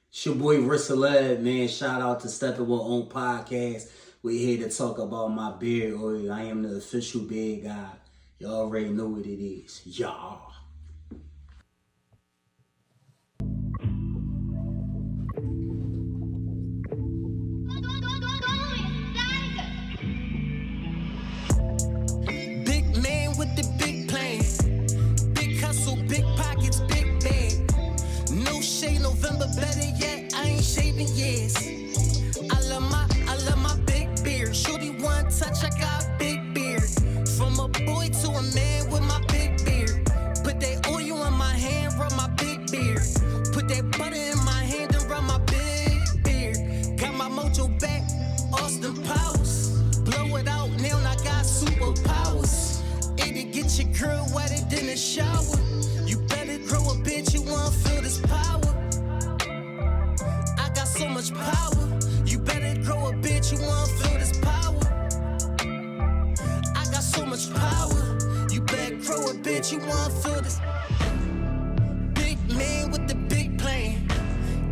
It's your boy Rissalad, man. Shout out to Steppin on podcast. We're here to talk about my beard oil. I am the official beard guy. You already know what it is. Y'all. Big man with the big plan. Big hustle, big pockets, big bag. No shade, November, better yet, I ain't shaving years. I love my big beard. Shorty one touch, I got a big beard. From a boy to a man with my big beard. Put that oil on my hand, rub my big beard. Put that butter in my hand and rub my big beard. Got my mojo back, Austin Powers. Blow it out, now I got superpowers. It'll get your girl wetter than a shower. You better grow a bitch, you wanna feel this power. I got so much power. You better grow a bitch, you wanna feel this power. I got so much power. You better grow a bitch, you wanna feel this. Big man with the big plan.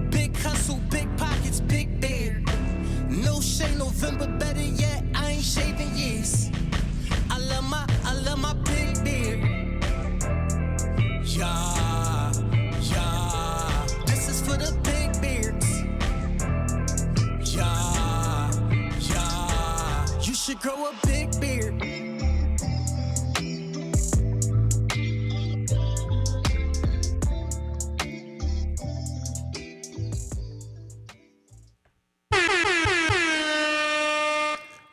Big hustle, big pockets, big beard. No shade, November, better yet, I ain't shaving years. I love my big beard. Yeah, yeah. This is for the big beards. Yeah, yeah. You should grow a big beard.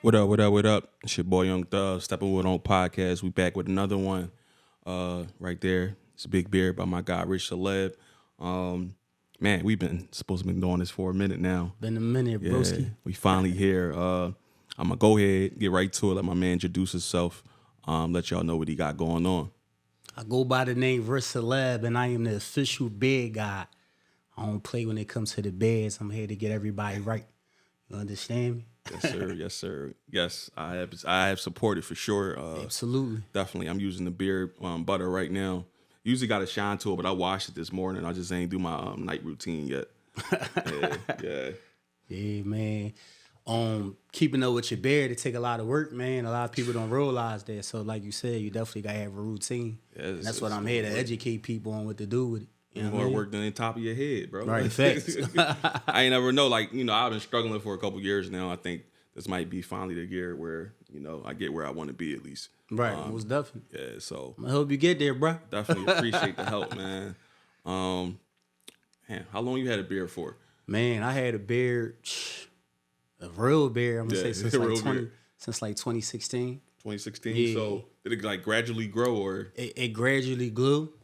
What up, what up, what up? It's your boy Young Thug, Steppin on podcast. We back with another one right there. It's a big beard by my guy, Rich Celeb. Man, we've been supposed to be doing this for a minute now. Been a minute, broski. We finally here. I'm going to go ahead, get right to it, let my man introduce himself, let y'all know what he got going on. I go by the name Rissalad, and I am the official beard guy. I don't play when it comes to the beards. I'm here to get everybody right. You understand me? Yes, sir. Yes, sir. Yes, I have supported for sure. Absolutely. Definitely. I'm using the beard butter right now. Usually got a shine to it, but I washed it this morning. I just ain't do my night routine yet. Yeah. Yeah, man. Keeping up with your beard, it take a lot of work, man. A lot of people don't realize that. So, like you said, you definitely gotta have a routine. Yeah, and that's what I'm here to educate people on what to do with it. You know more work than the top of your head, bro. Right, facts. I ain't never know. Like, I've been struggling for a couple years now. I think this might be finally the year where, I get where I want to be at least. Right, most definitely. Yeah, so. I hope you get there, bro. Definitely appreciate the help, man. Man, how long you had a beard for? Man, I had a beard, a real beard, I'm going to say, since like 2016. 2016? Yeah. So, did it like gradually grow or? It gradually grew.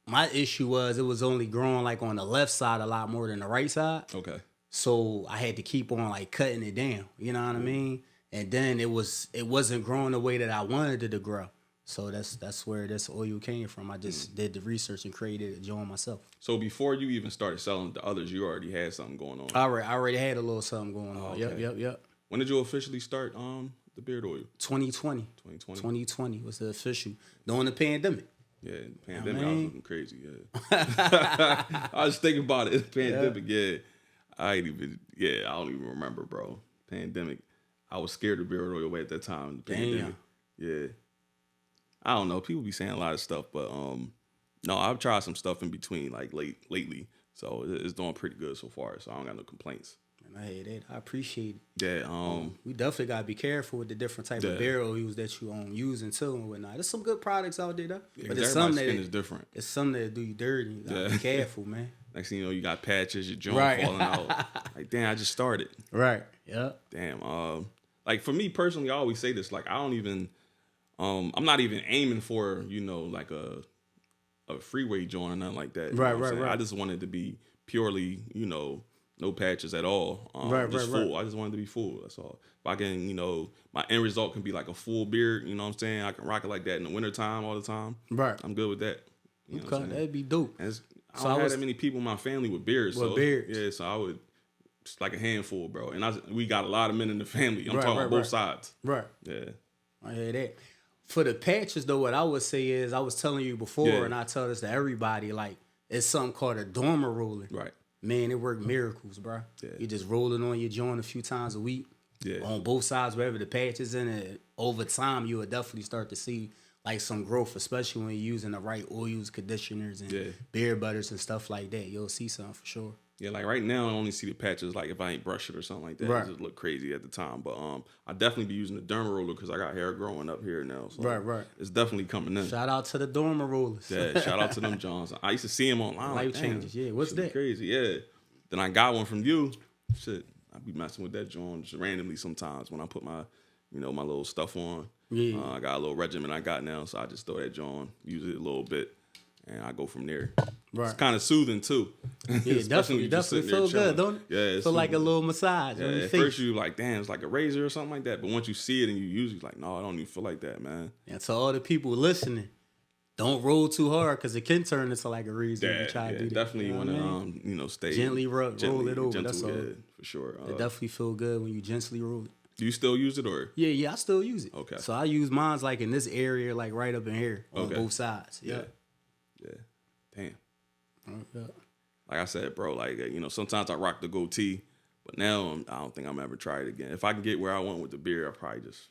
My issue was it was only growing like on the left side a lot more than the right side. Okay. So I had to keep on like cutting it down. You know what I mean? And then it wasn't growing the way that I wanted it to grow. So that's where this oil came from. I just did the research and created a joint myself. So before you even started selling to others, you already had something going on. I already had a little something going on. Okay. Yep. When did you officially start the beard oil? 2020. 2020 was the official during the pandemic. Yeah, the pandemic, I was looking crazy, yeah. I was thinking about it, pandemic, yeah. I don't even remember, bro. Pandemic. I was scared of beard oil at that time, the pandemic. Yeah. I don't know, people be saying a lot of stuff, but no, I've tried some stuff in between, like lately, so it's doing pretty good so far, so I don't got no complaints. And I hate that. I appreciate it. Yeah, we definitely gotta be careful with the different type of beard oils that you using too and whatnot. There's some good products out there though, but it's some that is different. It's some that do you dirty. You gotta be careful, man. Next thing you know, you got patches, your joint falling out. Like, damn, I just started. Right. Yeah. Damn. Like for me personally, I always say this. Like, I don't even. I'm not even aiming for like a freeway joint or nothing like that. Right. I just wanted to be purely no patches at all. Just full. I just wanted to be full. That's all. If I can, my end result can be like a full beard. You know what I'm saying? I can rock it like that in the wintertime all the time. Right. I'm good with that. You know okay, that'd be dope. I don't have that many people in my family with beards. Beards. Yeah, so I would just like a handful, bro. And we got a lot of men in the family. I'm talking about both sides. Right. Yeah. I hear that. For the patches, though, what I would say is, I was telling you before, and I tell this to everybody, like, it's something called a dormer ruler. Right. man, it worked miracles, bro. Yeah. You just roll it on your joint a few times a week. Yeah. On both sides, wherever the patch is in it, over time, you will definitely start to see like some growth, especially when you're using the right oils, conditioners, and beard butters and stuff like that. You'll see something for sure. Yeah, like right now, I only see the patches like if I ain't brush it or something like that. It just look crazy at the time. But I definitely be using the derma roller because I got hair growing up here now. So right. It's definitely coming in. Shout out to the derma rollers. Yeah, shout out to them Johns. I used to see them online. Life like, changes. Yeah, what's that? Crazy. Yeah. Then I got one from you. Shit, I be messing with that joint just randomly sometimes when I put my, my little stuff on. Yeah. I got a little regimen I got now, so I just throw that joint, use it a little bit, and I go from there. Right. It's kind of soothing too. Yeah, definitely feel good, don't it? Yeah, feel like a little massage. Yeah, at first you like, damn, it's like a razor or something like that. But once you see it and you use it, you're like, no, I don't even feel like that, man. And to all the people listening, don't roll too hard because it can turn into like a razor. Yeah, you try to do that. Definitely want to stay gently roll it over. Gentle, that's all. Yeah, for sure. It definitely feel good when you gently roll it. Do you still use it or? Yeah, I still use it. Okay. So I use mine like in this area, like right up in here on both sides. Yeah. Damn. Yeah. Like I said, bro, like, sometimes I rock the goatee, but now I don't think I'm ever try it again. If I can get where I want with the beard, I'll probably just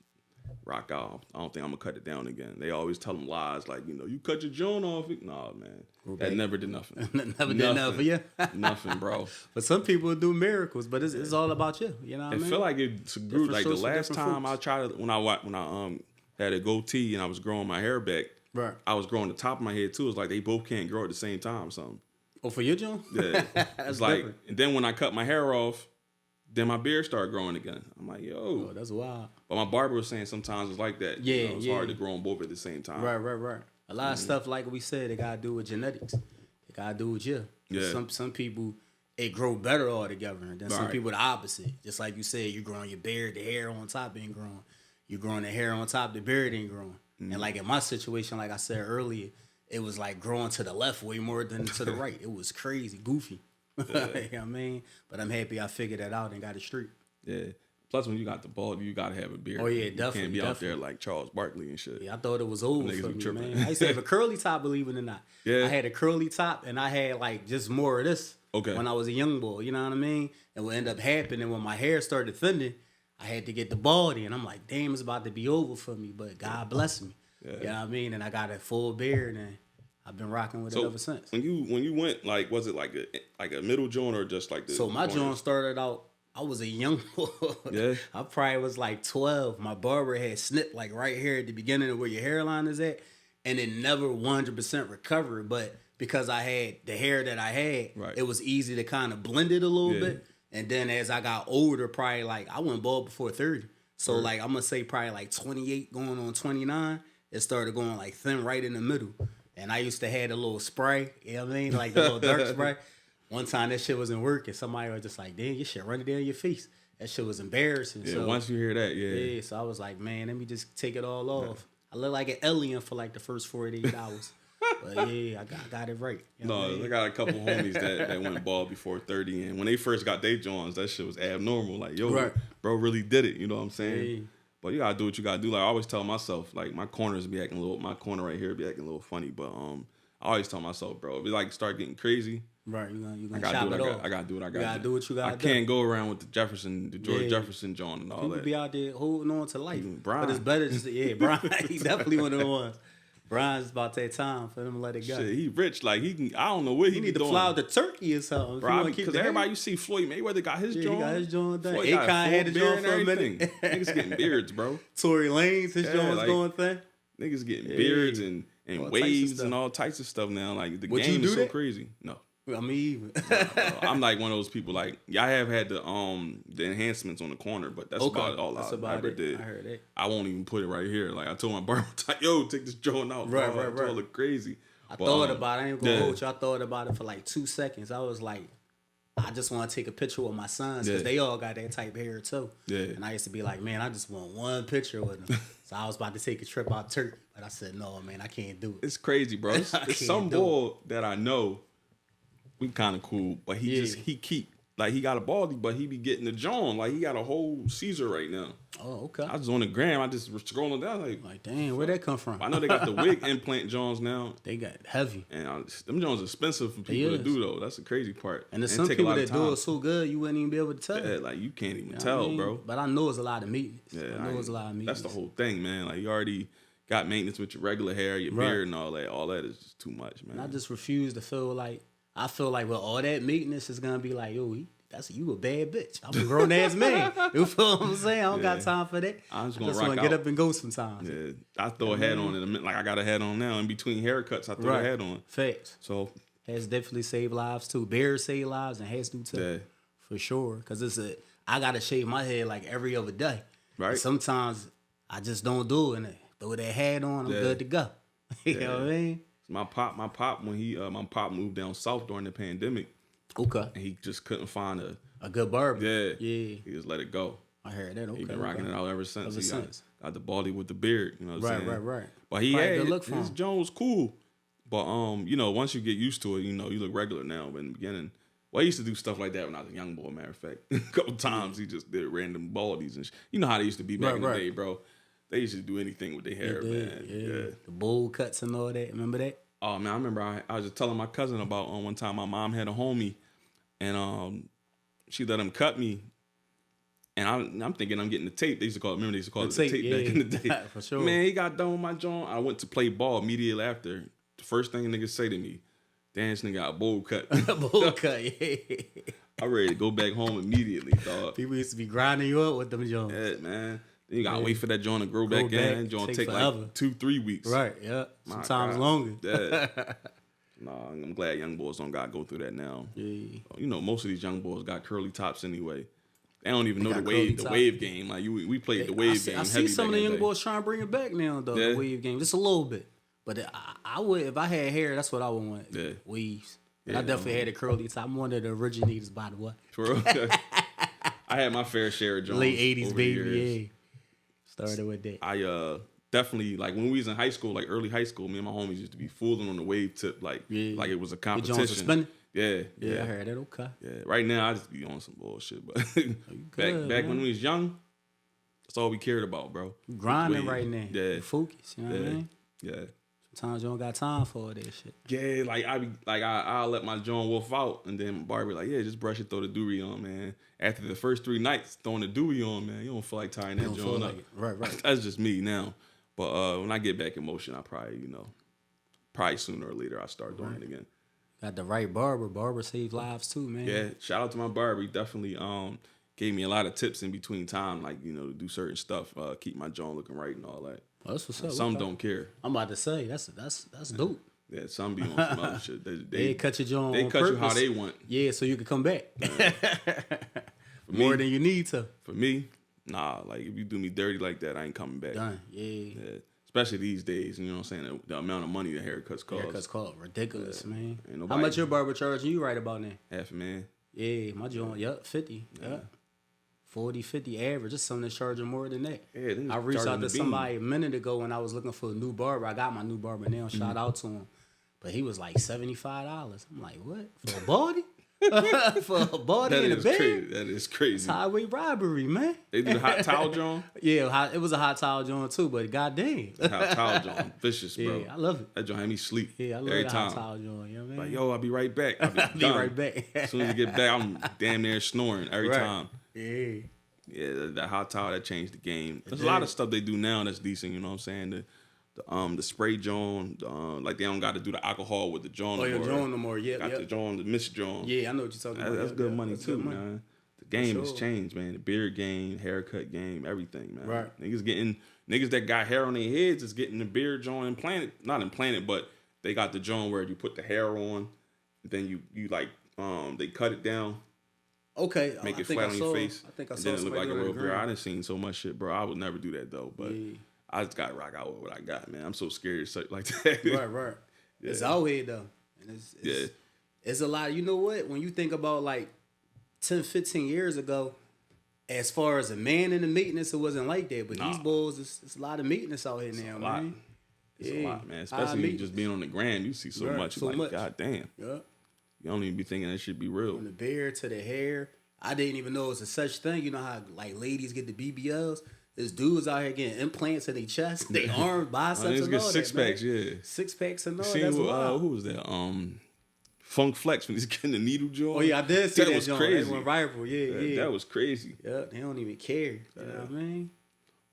rock out. I don't think I'm going to cut it down again. They always tell them lies like, you cut your joint off. Nah, man. Okay. That never did nothing. Never did nothing for you? Nothing, bro. But some people do miracles, but it's all about you. You know what I mean? I feel like it's grew. Like the last time I tried it, when I had a goatee and I was growing my hair back, right. I was growing the top of my head too. It's like they both can't grow at the same time or something. Oh, for your joint? Yeah. That's like, different. and then when I cut my hair off, then my beard started growing again. I'm like, yo. Oh, that's wild. But my barber was saying sometimes it's like that. Yeah, it's hard to grow them both at the same time. Right. A lot of stuff, like we said, it got to do with genetics. It got to do with you. Yeah. Some people, it grow better all together. And then some people, the opposite. Just like you said, you're growing your beard, the hair on top ain't growing. You're growing the hair on top, the beard ain't growing. And like in my situation, like I said earlier, it was like growing to the left way more than to the right. It was crazy, goofy. You know what I mean? But I'm happy I figured that out and got it straight. Yeah. Plus, when you got the bald, you got to have a beard. Oh, yeah, you definitely. can't be out there like Charles Barkley and shit. Yeah, I thought it was over for me, tripping. man. I used to have a curly top, believe it or not. Yeah. I had a curly top, and I had, like, just more of this Okay. when I was a young boy. You know what I mean? And what ended up happening when my hair started thinning, I had to get the baldy. And I'm like, damn, it's about to be over for me. But God bless me. Yeah. You know what I mean? And I got a full beard, and I've been rocking with it ever since. When you went, like, was it like a middle joint or just like the So my corners? joint started out, I was a young boy. Yeah. I probably was like 12. My barber had snipped like right here at the beginning of where your hairline is at, and it never 100% recovered. But because I had the hair that I had, it was easy to kind of blend it a little bit. And then as I got older, probably like I went bald before 30. So like I'm gonna say probably like 28 going on 29, it started going like thin right in the middle. And I used to have a little spray, you know what I mean? Like the little dark spray. One time that shit wasn't working. Somebody was just like, damn, your shit running down your face. That shit was embarrassing. Yeah, so, once you hear that, yeah. So I was like, man, let me just take it all off. I look like an alien for like the first 48 hours. But yeah, I got it right. You know what I mean? I got a couple homies that went bald before 30, and when they first got their joints, that shit was abnormal. Like, yo, bro really did it. You know what I'm saying? Yeah. But you gotta do what you gotta do. Like I always tell myself, like my corners be acting my corner right here be acting a little funny. But I always tell myself, bro, if it like start getting crazy, right, you gonna I gotta chop do it what off. I gotta do what I gotta do. You gotta do what you gotta I do. can't go around with the George Jefferson joint and all People that. be out there holding on to life. Brian. But it's better just Brian, he definitely one of the ones. Brian's about that time for them to let it go. Shit, he rich. Like he can. I don't know what he need to doing. fly out to Turkey or something. Bro, because everybody you see Floyd Mayweather got his joint. He got his joint done. Floyd Akon got had his beard joint for a minute. Niggas getting beards, bro. Tory Lanez, his joint was like, going thin. Niggas getting beards and all waves and all types of stuff now. Like the Would game you do is so that? crazy. No. I mean, I'm like one of those people. Like, I have had the enhancements on the corner, but that's about all I ever did. I heard it. I won't even put it right here. Like I told my barber, yo, take this joint out. Right. It all look crazy. I thought about it. I ain't gonna hold you. I thought about it for like 2 seconds. I was like, I just want to take a picture with my sons because they all got that type hair too. Yeah. And I used to be like, man, I just want one picture with them. So I was about to take a trip out Turkey, but I said, no, man, I can't do it. It's crazy, bro. It's some boy that I know. We kind of cool, but he keep like he got a baldy, but he be getting the John. Like he got a whole Caesar right now. Oh, okay. I was on the gram. I just was scrolling down Like, damn, where'd that come from? I know they got the wig implant Johns now. They got heavy. And them Johns are expensive for people to do though. That's the crazy part. And there's some people that do it so good you wouldn't even be able to tell. Yeah, like you can't even tell, bro. But I know it's a lot of maintenance. Yeah, I know it's a lot of maintenance. That's the whole thing, man. Like you already got maintenance with your regular hair, your beard, and all that. All that is just too much, man. And I just refuse to feel like well, all that maintenance is gonna be like, yo, you a bad bitch. I'm a grown ass man. You feel what I'm saying? I don't got time for that. I just want to get up and go sometimes. Yeah, I throw a hat on in a minute. Like I got a hat on now. In between haircuts, I throw a hat on. Facts. So hats definitely save lives too. Beards save lives and hats do too. Yeah. For sure. Cause I gotta shave my head like every other day. Right. And sometimes I just don't do it. And throw that hat on, I'm good to go. You know what I mean? My pop when my pop moved down south during the pandemic. Okay. And he just couldn't find a good barber. Yeah. Yeah. He just let it go. I heard that. Okay. He been rocking it out ever since. Got the baldy with the beard. You know what I'm saying? Right. But his Jones was cool. But once you get used to it, you look regular now. But in the beginning, I used to do stuff like that when I was a young boy. Matter of fact, a couple times he just did random baldies and you know how they used to be back in the day, bro. They used to do anything with their hair, man. Yeah. The bowl cuts and all that. Remember that? Oh man, I remember I was just telling my cousin about one time my mom had a homie, and she let him cut me, and I'm thinking I'm getting the tape. They used to call it the tape back in the day. For sure. Man, he got done with my joint. I went to play ball immediately after. The first thing niggas say to me, "Damn, this nigga got a bowl cut." Bowl cut, yeah. I'm ready to go back home immediately, dog. People used to be grinding you up with them joints. Yeah, man. Then you gotta wait for that joint to grow back in. Joint take forever. like 2-3 weeks. Right, yeah. Sometimes longer. Yeah. Nah, I'm glad young boys don't gotta go through that now. Yeah. Most of these young boys got curly tops anyway. They don't even know the wave game. Like we played the wave game. I see some of the young boys trying to bring it back now, though. The wave game, just a little bit. But I would, if I had hair, that's what I would want. Yeah. Weaves. But I definitely had a curly top. I'm one of the originators, by the way. For real? I had my fair share of Jones. Late 80s, baby. Yeah. Started with that. I definitely, like when we was in high school, like early high school, me and my homies used to be fooling on the wave tip, like it was a competition. Jones was spinning? Yeah. I heard that. Okay. Yeah. Right now, I just be on some bullshit, but back when we was young, that's all we cared about, bro. You grinding right now. Yeah. You focus. You know what I mean? Yeah. Sometimes you don't got time for all that shit. Yeah, like I'll let my joint wolf out, and then Barbie like, yeah, just brush it, throw the dewey on, man. After the first 3 nights throwing the dewey on, man, you don't feel like tying that joint up. Right. That's just me now. But when I get back in motion, I probably sooner or later I start doing it again. Got the right barber. Barber save lives too, man. Yeah, shout out to my barber. He definitely gave me a lot of tips in between time, like to do certain stuff, keep my joint looking right and all that. Well, that's what's up. Some don't care. I'm about to say that's dope. Yeah, some be on some other shit. They cut your joint. They cut you how they want. Yeah, so you can come back more than you need to. For me, nah. Like if you do me dirty like that, I ain't coming back. Done. Yeah. Especially these days, you know what I'm saying? The amount of money the haircuts cost. Haircuts cost ridiculous, man. Nobody, how much your barber charging you right about now? $500,000. Yeah, my joint, 50. Yeah. 40, 50 average. Just something that's charging more than that. Yeah, I reached out to somebody a minute ago when I was looking for a new barber. I got my new barber now. Shout out to him. But he was like $75. I'm like, what? For a baldy? For a baldy in a bed? That is crazy. It's highway robbery, man. They do the hot towel joint? Yeah, it was a hot towel joint too, but goddamn. Hot towel joint. Vicious, bro. Yeah, I love it. That joint had me sleep. Yeah, I love every that time. hot towel joint. You know what I mean? Like, yo, I'll be right back. I'll be right back. As soon as I get back, I'm damn near snoring every time. Yeah. Yeah, that hot towel, that changed the game. There's a lot of stuff they do now that's decent, you know what I'm saying? The spray joint, like they don't got to do the alcohol with the joint no more. Oh, your joint no more, yeah. Got the joint, the mist joint. Yeah, I know what you're talking about. That's good money too, man. The game has changed, man. The beard game, haircut game, everything, man. Right. Niggas that got hair on their heads is getting the beard joint implanted. Not implanted, but they got the joint where you put the hair on, then you like, they cut it down. Okay, make it flat on your face. I think I saw then it look like a real beard. I done seen so much shit, bro. I would never do that though, but I just got rock out with what I got, man. I'm so scared of shit like that. Right. Yeah. It's out here though, and it's a lot. You know what? When you think about like 10, 15 years ago, as far as a man in the maintenance, it wasn't like that. But these boys, it's a lot of maintenance out here now, man. It's a lot, man. Especially just being on the gram, you see so much. So like, much. God damn. Yeah. You don't even be thinking that should be real. From the beard to the hair. I didn't even know it was a such thing. You know how like ladies get the BBLs? There's dudes out here getting implants in their chest, their arms, biceps, and all six that, packs, man. yeah. 6 packs and all Seen that's who, wild. who was that? Funk Flex when he's getting the needle joint. Oh yeah, I did see that was joint. crazy. That went viral. Yeah. That was crazy. Yeah, they don't even care. You know what I mean?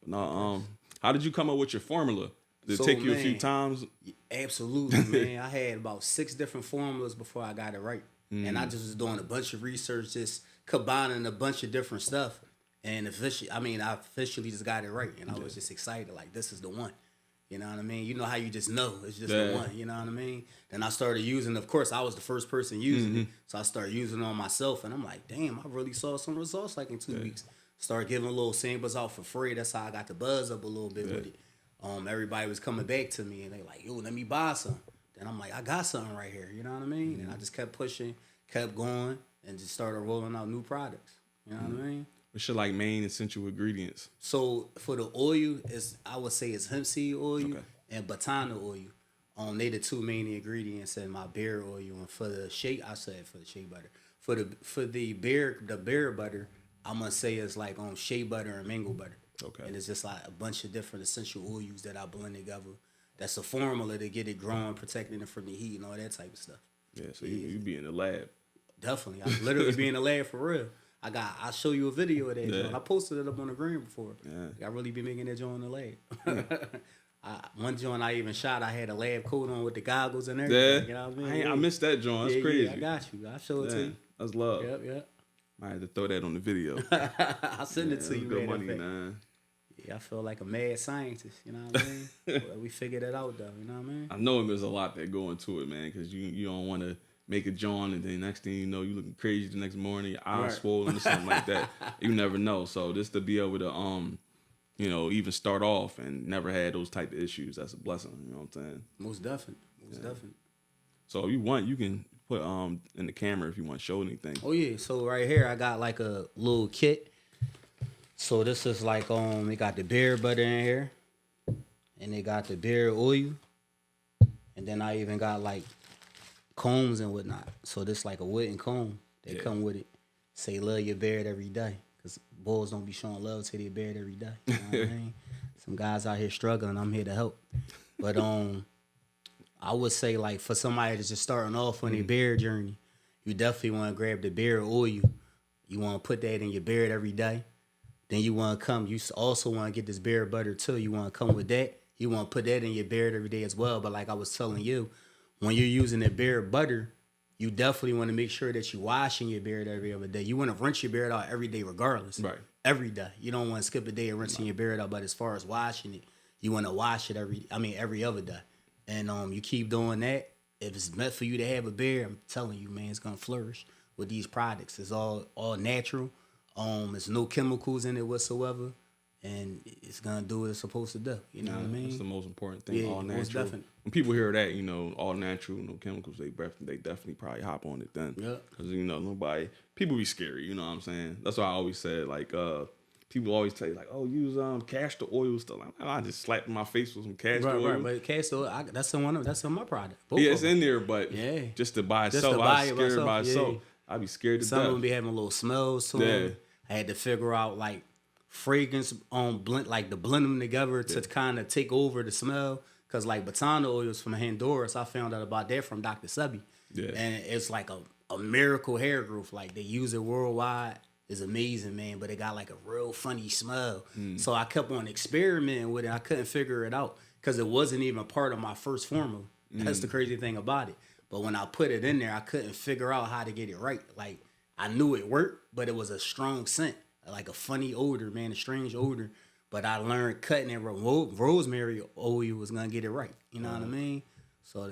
No, how did you come up with your formula? Did it So, take you a man, few times? Absolutely, man. I had about 6 different formulas before I got it right. And I just was doing a bunch of research, just combining a bunch of different stuff. And I officially just got it right. And I was just excited, like, this is the one. You know what I mean? You know how you just know it's just the one. You know what I mean? Then I started using, of course, I was the first person using it. So I started using it on myself. And I'm like, damn, I really saw some results like in 2 weeks. Started giving little samples out for free. That's how I got the buzz up a little bit with it. Everybody was coming back to me and they like, yo, let me buy some. Then I'm like, I got something right here. You know what I mean? And I just kept pushing, kept going, and just started rolling out new products. You know what I mean? What's your like main essential ingredients? So for the oil, I would say it's hemp seed oil and batana oil. They the 2 main ingredients in my beard oil. And for the shea, I said for the shea butter. For the beard butter, I'm gonna say it's like shea butter and mango butter. Okay. And it's just like a bunch of different essential oils that I blend together. That's a formula to get it growing, protecting it from the heat and all that type of stuff. Yeah, so you be in the lab. Definitely. I literally be in the lab for real. I'll show you a video of that joint. I posted it up on the gram before. Yeah. I really be making that joint in the lab. One joint I even shot, I had a lab coat on with the goggles and everything. You know what I mean? I missed that joint. That's crazy. Yeah, I got you. I'll show it to you. That's love. Yep. I had to throw that on the video. I'll send it to you. Good money, man. Yeah, I feel like a mad scientist, you know what I mean? Well, we figured it out, though, you know what I mean? I know there's a lot that go into it, man, because you don't want to make a joint and then next thing you know, you looking crazy the next morning, your eyes swollen or something like that. You never know. So just to be able to, even start off and never had those type of issues, that's a blessing, you know what I'm saying? Most definitely. So if you want, you can put in the camera if you want to show anything. Oh, yeah. So right here, I got like a little kit. So this is like they got the beard butter in here, and they got the beard oil, and then I even got like combs and whatnot. So this like a wooden comb that come with it. Say love your beard every day, cause boys don't be showing love to their beard every day. You know what I mean? Some guys out here struggling. I'm here to help. But I would say like for somebody that's just starting off on their beard journey, you definitely want to grab the beard oil. You want to put that in your beard every day. Then you want to you also want to get this beard butter too. You want to come with that. You want to put that in your beard every day as well. But like I was telling you, when you're using the beard butter, you definitely want to make sure that you're washing your beard every other day. You want to rinse your beard out every day regardless. Right. Every day. You don't want to skip a day of rinsing your beard out. But as far as washing it, you want to wash it every other day. And you keep doing that. If it's meant for you to have a beard, I'm telling you, man, it's going to flourish with these products. It's all natural. There's no chemicals in it whatsoever, and it's gonna do what it's supposed to do. You know what I mean? That's the most important thing. All natural. Definitely. When people hear that, all natural, no chemicals, they definitely probably hop on it then. Yeah. Because people be scary. You know what I'm saying? That's why I always said like people always tell you like, oh, use castor oil stuff. I just slapped my face with some castor oil. Right. But castor oil, that's in my product. It's in there, but just to buy itself, I was scared by itself. I'd be scared to death. Some of them be having a little smells to them. I had to figure out like fragrance blend, like to blend them together to kind of take over the smell. Cause like batana oils from Honduras, I found out about that from Dr. Sebi. Yeah. And it's like a miracle hair growth. Like they use it worldwide. It's amazing, man. But it got like a real funny smell. So I kept on experimenting with it. I couldn't figure it out because it wasn't even part of my first formula. That's the crazy thing about it. But when I put it in there, I couldn't figure out how to get it right. Like I knew it worked, but it was a strong scent, like a funny odor, man, a strange odor. But I learned cutting it rosemary oil was gonna get it right. You know what I mean? So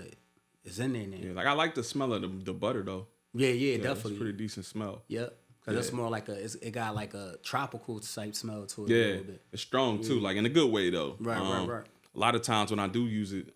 it's in there now. Yeah, like I like the smell of the butter though. Yeah, definitely. It's a pretty decent smell. Yep. Cause it's more like it got like a tropical type smell to it. Yeah, a little bit. It's strong too, like in a good way though. Right. A lot of times when I do use it,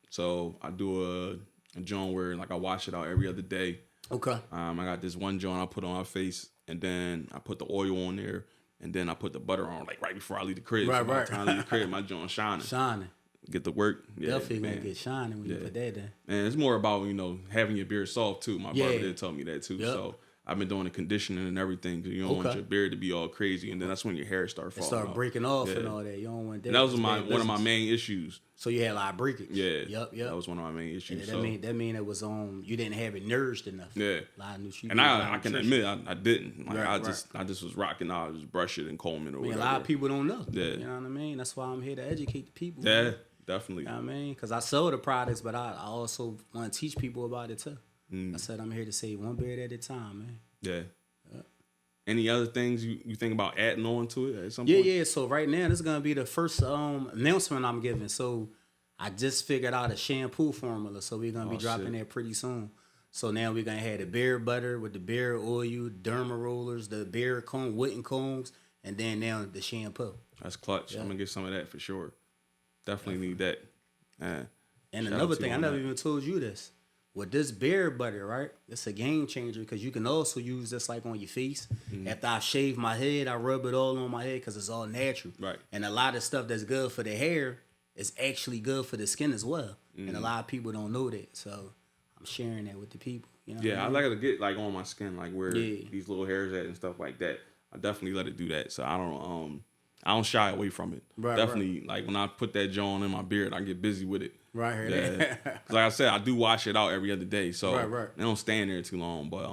so I do a joint where like I wash it out every other day. Okay. I got this one joint I put on my face, and then I put the oil on there, and then I put the butter on like right before I leave the crib. Right. By the time I leave the crib, my joint shining. get to work. Yeah, Definitely gonna get shining when you put that in. And it's more about, having your beard soft too. My barber did tell me that too. Yep. So I've been doing the conditioning and everything because you don't want your beard to be all crazy, and then that's when your hair start falling Start out. breaking off and all that. You don't want that. And that was one of my main issues. So you had a lot of breakage. Yeah. Yep. That was one of my main issues. Yeah, that mean it was you didn't have it nourished enough. Yeah. A lot of nutrition. And I can admit I didn't. Like, Right, I just was rocking out. I just brush it and comb it or whatever. A lot of people don't know. Yeah. You know what I mean? That's why I'm here to educate the people. Yeah, man. definitely. You know what I mean? Because I sell the products, but I also want to teach people about it too. I said I'm here to say one beard at a time, man. Yeah. Any other things you think about adding on to it at some point? Yeah. So right now, this is going to be the first announcement I'm giving. So I just figured out a shampoo formula. So we're going to be dropping that pretty soon. So now we're going to have the beard butter with the beard oil, derma rollers, the beard comb, wooden combs, and then now the shampoo. That's clutch. I'm going to get some of that for sure. Definitely need that. And another thing, I never even told you this. With this beard butter, right? It's a game changer because you can also use this like on your face. After I shave my head, I rub it all on my head because it's all natural. Right. And a lot of stuff that's good for the hair is actually good for the skin as well. And a lot of people don't know that. So I'm sharing that with the people. You know I like to get like on my skin, like where these little hairs at and stuff like that. I definitely let it do that. So I don't shy away from it. Definitely, like when I put that jaw in my beard, I get busy with it. Right here. Yeah. Like I said, I do wash it out every other day, so right. they don't stand there too long. But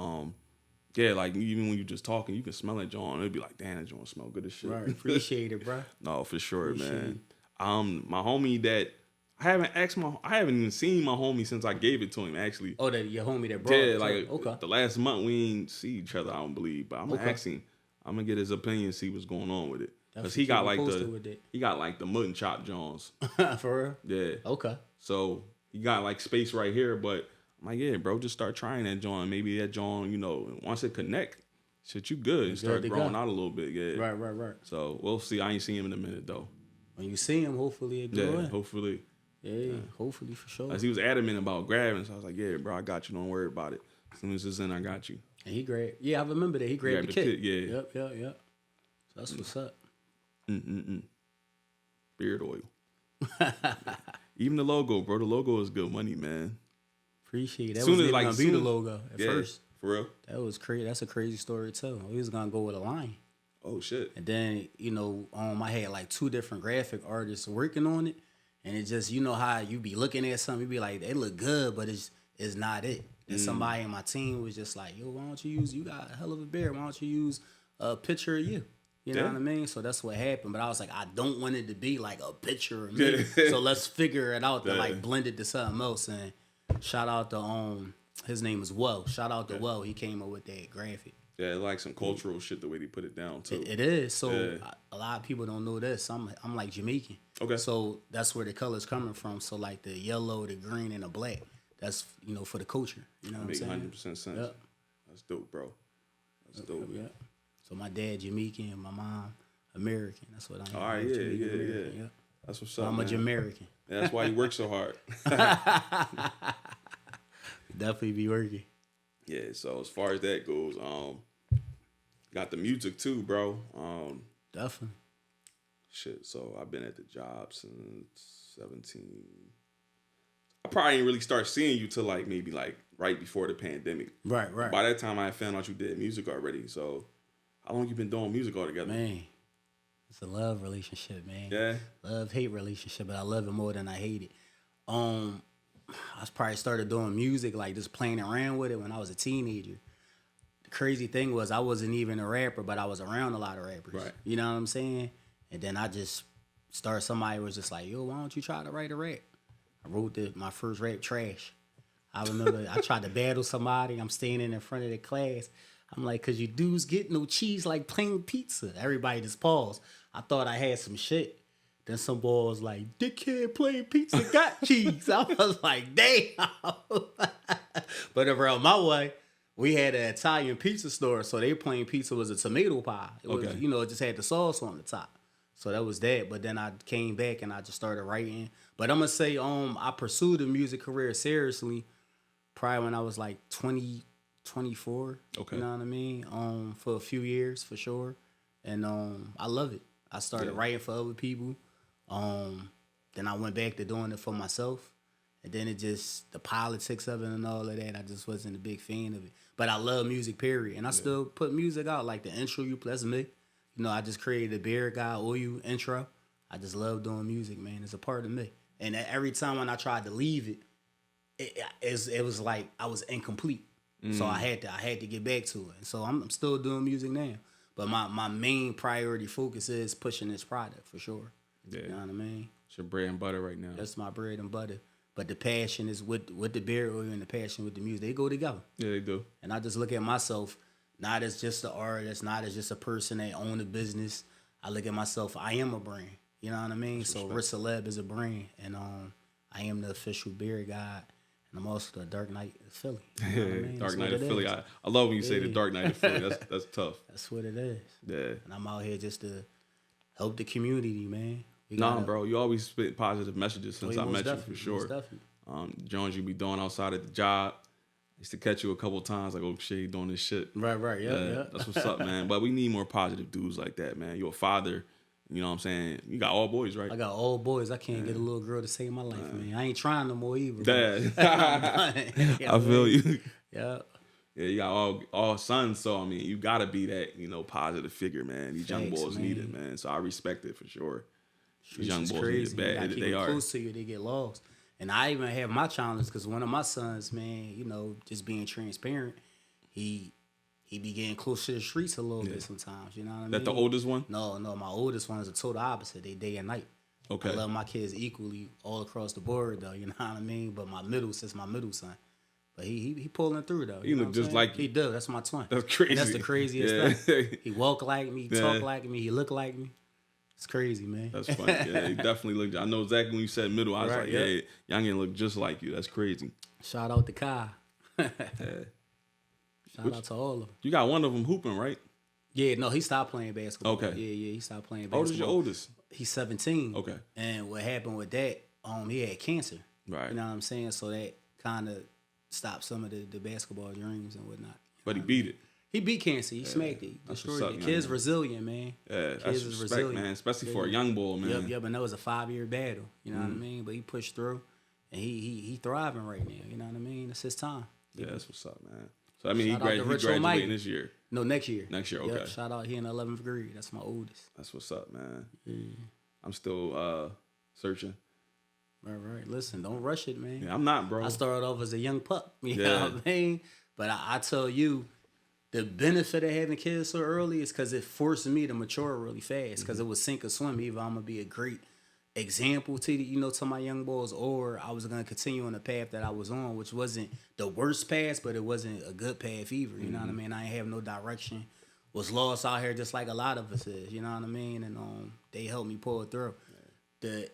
like even when you just talking, you can smell that jaw, and it'd be like, damn, that jaw smell good as shit. Right. Appreciate it, bro. No, for sure, man. My homie that I haven't even seen my homie since I gave it to him. Actually. Oh, that your homie that brought it. Like the last month we ain't see each other. I don't believe, but I'm gonna ask him. I'm gonna get his opinion, see what's going on with it. Cause he got like the mutton chop Johns. For real? Yeah. Okay. So he got like space right here, but I'm like, yeah, bro, just start trying that joint. Maybe that joint, once it connect, shit, you good. Start growing out a little bit. Yeah. Right. So we'll see. I ain't seen him in a minute though. When you see him, hopefully it grow in. Hopefully. Yeah, hopefully for sure. As he was adamant about grabbing, so I was like, yeah, bro, I got you. Don't worry about it. As soon as it's in, I got you. And he grabbed. Yeah, I remember that. He grabbed the kit. Yeah. Yep. So that's what's up. Beard oil. Even the logo, bro. The logo is good money, man. Appreciate it. That was gonna be the logo at first. For real? That was crazy. That's a crazy story too. We was gonna go with a line. Oh shit. And then, I had like 2 different graphic artists working on it. And it just, how you be looking at something, you be like, they look good, but it's not it. And somebody in my team was just like, yo, why don't you got a hell of a beard. Why don't you use a picture of you? You know what I mean? So that's what happened. But I was like, I don't want it to be like a picture of me. So let's figure it out to like blend it to something else. And shout out to his name is Woe. Shout out to Woe. He came up with that graphic. Yeah, like some cultural shit the way they put it down too. It is. So a lot of people don't know this. I'm like Jamaican. Okay. So that's where the color's coming from. So like the yellow, the green, and the black. That's for the culture. You know what I'm saying? 100% sense. Yep. That's dope, bro. That's dope. Yeah. So my dad Jamaican, my mom American. That's what I'm. All right, yeah. That's what's up. I'm a Jamaican. Yeah, that's why you work so hard. Definitely be working. Yeah. So as far as that goes, got the music too, bro. Definitely. Shit. So I've been at the job since 17. I probably didn't really start seeing you till maybe right before the pandemic. Right. By that time, I found out you did music already. So how long you been doing music altogether? Man, it's a love relationship, man. Yeah. Love-hate relationship, but I love it more than I hate it. I probably started doing music, like just playing around with it when I was a teenager. The crazy thing was I wasn't even a rapper, but I was around a lot of rappers. Right. You know what I'm saying? And then I just started, somebody was just like, yo, why don't you try to write a rap? I wrote my first rap, Trash. I remember I tried to battle somebody. I'm standing in front of the class. I'm like, cause you dudes get no cheese like plain pizza. Everybody just paused. I thought I had some shit. Then some boy was like, dickhead, plain pizza got cheese. I was like, damn. But around my way, we had an Italian pizza store. So their plain pizza was a tomato pie. It was, it just had the sauce on the top. So that was that. But then I came back and I just started writing. But I'm going to say I pursued a music career seriously probably when I was like 20, 24. Okay. You know what I mean? For a few years, for sure. And I love it. I started writing for other people. Then Then I went back to doing it for myself. And then it just, the politics of it and all of that, I just wasn't a big fan of it. But I love music, period. And I still put music out, like the intro you play, that's me. You know, I just created a Beard Guy OU intro. I just love doing music, man. It's a part of me. And every time when I tried to leave it was like I was incomplete. So I had to get back to it. And so I'm still doing music now. But my main priority focus is pushing this product for sure. Yeah. You know what I mean? It's your bread and butter right now. That's my bread and butter. But the passion is with the beard oil and the passion with the music. They go together. Yeah, they do. And I just look at myself not as just an artist, not as just a person that own a business. I look at myself, I am a brand. You know what I mean? So Rich Celeb is a brand. And I am the official beard guy. And I'm also the Dark Knight of Philly. You know what I mean? Dark Knight of Philly. I love when you say the Dark Knight of Philly. That's tough. That's what it is. Yeah. And I'm out here just to help the community, man. Bro, you always spit positive messages since I met you, for sure. Jones you be doing outside at the job. I used to catch you a couple times, like, oh shit, you doing this shit. Right, yeah. That's what's up, man. But we need more positive dudes like that, man. You're a father, you know what I'm saying? You got all boys, right? I got all boys. I can't get a little girl to save my life, man. I ain't trying no more either. Dad. I feel you. Yeah. Yeah, you got all sons, so I mean, you gotta be that, positive figure, man. These young boys need it, man. So I respect it for sure. These young boys crazy. Need it bad. They are close to you, they get lost. And I even have my challenges because one of my sons, man, just being transparent, he be getting close to the streets a little bit sometimes. You know what I mean? That the oldest one? No, my oldest one is the total opposite. They day and night. Okay. I love my kids equally all across the board, though. You know what I mean? But my middle son. But he pulling through though. You look just like he do. That's my twin. That's crazy. And that's the craziest thing. He walk like me, talk like me, he look like me. It's crazy, man. That's funny. Yeah, he definitely looked. I know exactly when you said middle. I was like, yeah, youngin look just like you. That's crazy. Shout out to Kai. Shout out to all of them. You got one of them hooping, right? Yeah, no, he stopped playing basketball. Okay. Yeah, he stopped playing basketball. How old is your oldest? He's 17. Okay. And what happened with that? He had cancer. Right. You know what I'm saying? So that kind of stopped some of the basketball dreams and whatnot. But he beat it. He beat cancer. He smacked it. He destroyed it. Kid's resilient, man. Yeah, that's respect, man. Especially for a young boy, man. Yep, and that was a 5-year battle. You know what I mean? But he pushed through, and he thriving right now. You know what I mean? It's his time. Yeah, that's what's up, man. So I mean, he graduating this year. No, next year. Next year, okay. Yep, shout out, he in 11th grade. That's my oldest. That's what's up, man. Yeah. I'm still searching. Right. Listen, don't rush it, man. Yeah, I'm not, bro. I started off as a young pup. You know what I mean? But I tell you, the benefit of having kids so early is because it forced me to mature really fast. Because it was sink or swim. Either I'm gonna be a great example to to my young boys, or I was gonna continue on the path that I was on, which wasn't the worst path, but it wasn't a good path either. You know what I mean? I ain't have no direction. Was lost out here just like a lot of us is. You know what I mean? And they helped me pull it through.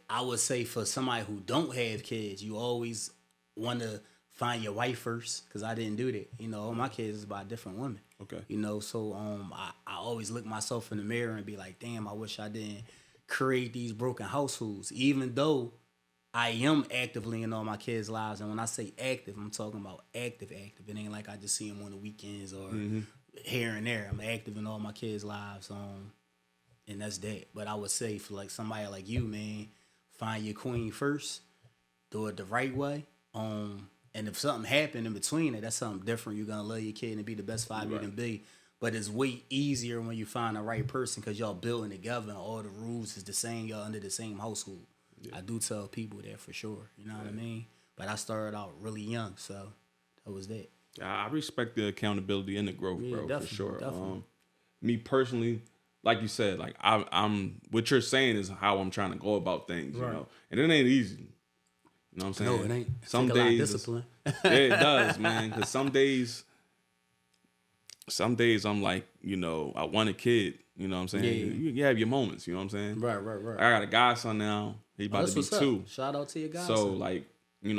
I would say for somebody who don't have kids, you always want to find your wife first, because I didn't do that. All my kids is by different women. Okay. So I always look myself in the mirror and be like, damn, I wish I didn't create these broken households, even though I am actively in all my kids' lives. And when I say active, I'm talking about active. It ain't like I just see them on the weekends or here and there. I'm active in all my kids' lives. And that's that. But I would say for like somebody like you, man, find your queen first, do it the right way. And if something happened in between it, that's something different. You're gonna love your kid and be the best father you can be. But it's way easier when you find the right person, because y'all building together and all the rules is the same. Y'all under the same household. Yeah. I do tell people that for sure. You know what I mean? But I started out really young, so that was that. I respect the accountability and the growth, bro, for sure. Definitely. Me personally, like you said, like I'm what you're saying is how I'm trying to go about things, you know, and it ain't easy. You know what I'm saying? No, it ain't. Some days, a lot of discipline. Yeah, it does, man. Because some days I'm like, I want a kid. You know what I'm saying? Yeah. You have your moments. You know what I'm saying? Right. I got a godson now. He about to be 2. Shout out to your godson. So like, every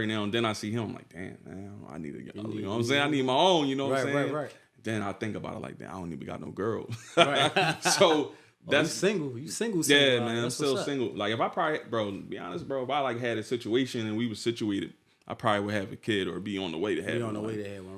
now and then I see him. I'm like, damn, man, I need a girl. You know what I'm saying? I need my own. You know what I'm saying? Right. Then I think about it like, damn, I don't even got no girl. Right. So. That's single. You single. Yeah, man. I'm still single. Like if I probably, bro, to be honest, bro, if I like had a situation and we was situated, I probably would have a kid or be on the way to have one.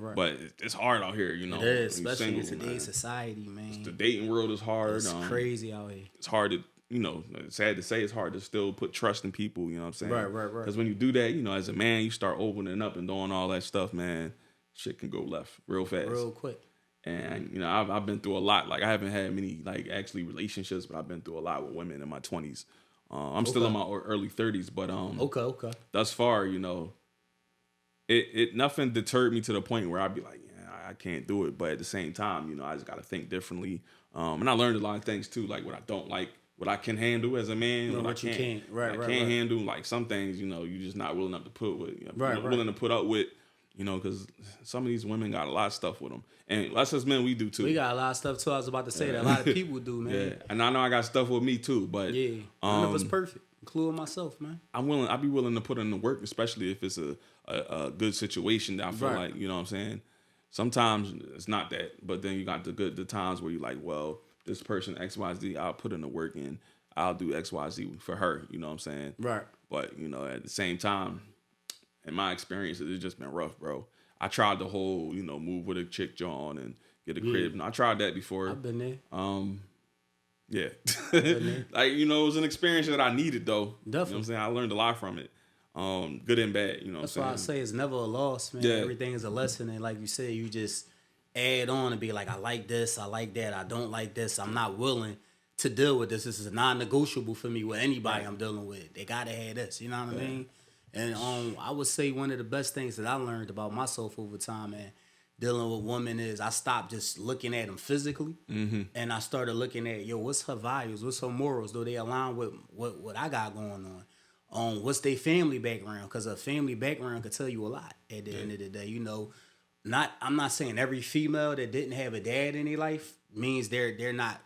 Right. But it's hard out here, It is, especially in today's society, man. The dating world is hard. It's crazy out here. It's hard to, you know, sad to say, it's hard to still put trust in people. You know what I'm saying? Right. Because when you do that, you know, as a man, you start opening up and doing all that stuff, man. Shit can go left real fast, real quick. And you know, I've been through a lot. Like I haven't had many like actually relationships, but I've been through a lot with women in my 20s. I'm still in my early 30s, but okay. Thus far, you know, it nothing deterred me to the point where I'd be like, yeah, I can't do it. But at the same time, you know, I just got to think differently. And I learned a lot of things too, like what I don't like, what I can handle as a man, what I can't. Right. Handle. Like some things, you know, you're just not willing enough to put with, you know, Right. willing to put up with. You know, because some of these women got a lot of stuff with them. And us as men, we do too. We got a lot of stuff too. I was about to say that. A lot of people do, man. Yeah. And I know I got stuff with me too, but none of us perfect, including myself, man. I'd be willing to put in the work, especially if it's a good situation that I feel like, you know what I'm saying? Sometimes it's not that, but then you got the times where you're like, well, this person XYZ, I'll put in the work and I'll do XYZ for her, you know what I'm saying? Right. But, you know, at the same time, in my experience, it's just been rough, bro. I tried the whole, you know, move with a chick John and get a crib. And I tried that before. I've been there. Yeah. Like, you know, it was an experience that I needed, though. Definitely. You know what I'm saying? I learned a lot from it. Good and bad, you know what I'm saying? That's why I say it's never a loss, man. Yeah. Everything is a lesson. And like you said, you just add on and be like, I like this, I like that, I don't like this. I'm not willing to deal with this. This is non-negotiable for me with anybody I'm dealing with. They got to have this, you know what I mean? And I would say one of the best things that I learned about myself over time, man, dealing with women is I stopped just looking at them physically, and I started looking at, what's her values, what's her morals, do they align with what I got going on? What's their family background? Because a family background could tell you a lot at the end of the day. You know, I'm not saying every female that didn't have a dad in their life means they're not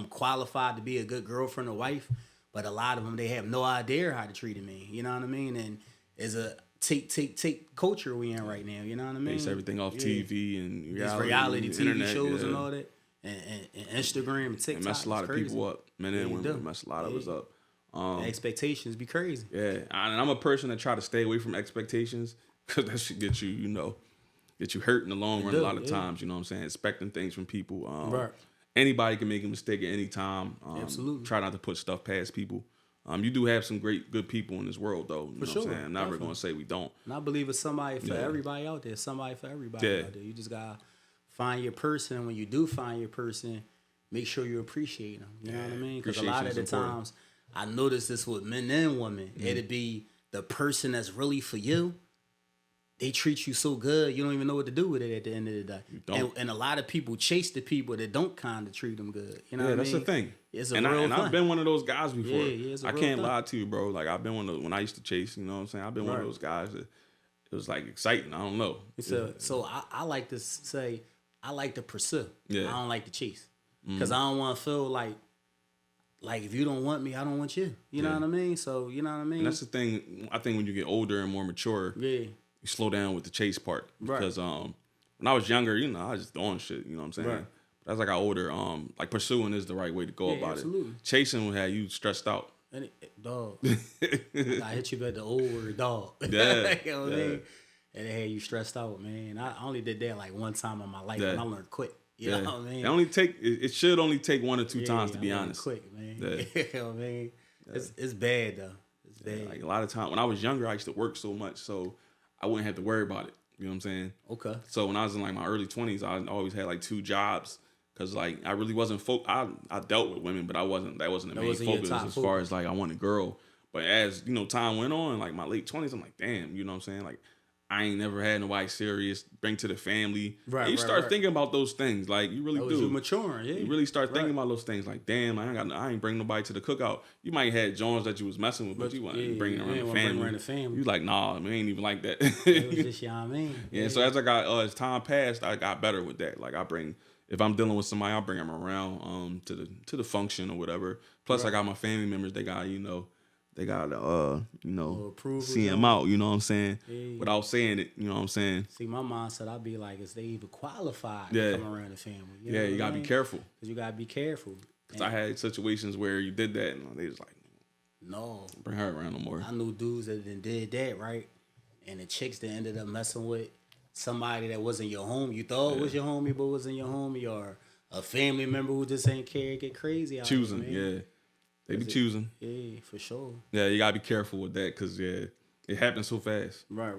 qualified to be a good girlfriend or wife. But a lot of them, they have no idea how to treat a man. You know what I mean? And it's a take culture we in right now. You know what I mean? Base everything off TV and reality TV internet, shows and all that. And Instagram and TikTok. It messed a lot of people up. Men and women. It messed a lot of us up. Expectations be crazy. Yeah. And I'm a person that try to stay away from expectations because that should get you, you know, get you hurt in the long run a lot of times. You know what I'm saying? Expecting things from people. Right. Anybody can make a mistake at any time. Absolutely. Try not to put stuff past people. You do have some good people in this world, though. You know what I'm saying? I'm never going to say we don't. And I believe it's somebody for everybody out there. Somebody for everybody out there. You just got to find your person. When you do find your person, make sure you appreciate them. You know what I mean? Because a lot of the times, I notice this with men and women. It'd be the person that's really for you. They treat you so good, you don't even know what to do with it at the end of the day. And a lot of people chase the people that don't kind of treat them good. You know what I mean? That's the thing. It's a real thing. I've been one of those guys before. It's a I real can't thing. lie to you, bro. Like, I've been one of those, when I used to chase, you know what I'm saying? I've been one of those guys that it was, like, exciting. I don't know. So I like to say, I like to pursue. Yeah. I don't like to chase. Because I don't want to feel like if you don't want me, I don't want you. You know what I mean? So, you know what I mean? And that's the thing. I think when you get older and more mature, you slow down with the chase part. Because when I was younger, you know, I was just doing shit. You know what I'm saying? But as I got older, like pursuing is the right way to go about it. Chasing will have you stressed out. And dog. I hit you with the old word, dog. Yeah. You know what I mean? And it had you stressed out, man. I only did that like one time in my life, and I learned quick. You know what I mean? It should only take 1 or 2 times to be honest. Quick, man. You know what I mean? It's bad though. It's bad. Like a lot of times when I was younger, I used to work so much, so I wouldn't have to worry about it. You know what I'm saying? Okay. So when I was in like my early 20s, I always had like 2 jobs because like I really wasn't I dealt with women, but that wasn't the main focus as far as like I wanted a girl. But as you know, time went on, like my late 20s, I'm like, damn, you know what I'm saying? Like I ain't never had nobody serious, bring to the family. Right. And you start thinking about those things, like you really do. You maturing, yeah. You really start thinking about those things, like damn, I ain't bring nobody to the cookout. You might have Jones that you was messing with, but you wasn't bringing around the family. You like, nah, man, ain't even like that. It was just, you know what I mean? Yeah. So as I got as time passed, I got better with that. Like if I'm dealing with somebody, I'll bring them around to the function or whatever. Plus, I got my family members. They got see them out, you know what I'm saying? Yeah. Without saying it, you know what I'm saying? See, my mindset, I'd be like, is they even qualified to come around the family? You gotta be careful. Because you gotta be careful. Because I had situations where you did that, and they was like, no. Bring her around no more. I knew dudes that did that, right? And the chicks that ended up messing with somebody that wasn't your homie. You thought was your homie, but wasn't your homie, or a family member who just ain't care, get crazy out choosing, there, man. They be choosing. Yeah, for sure. Yeah, you gotta be careful with that because it happens so fast. Right.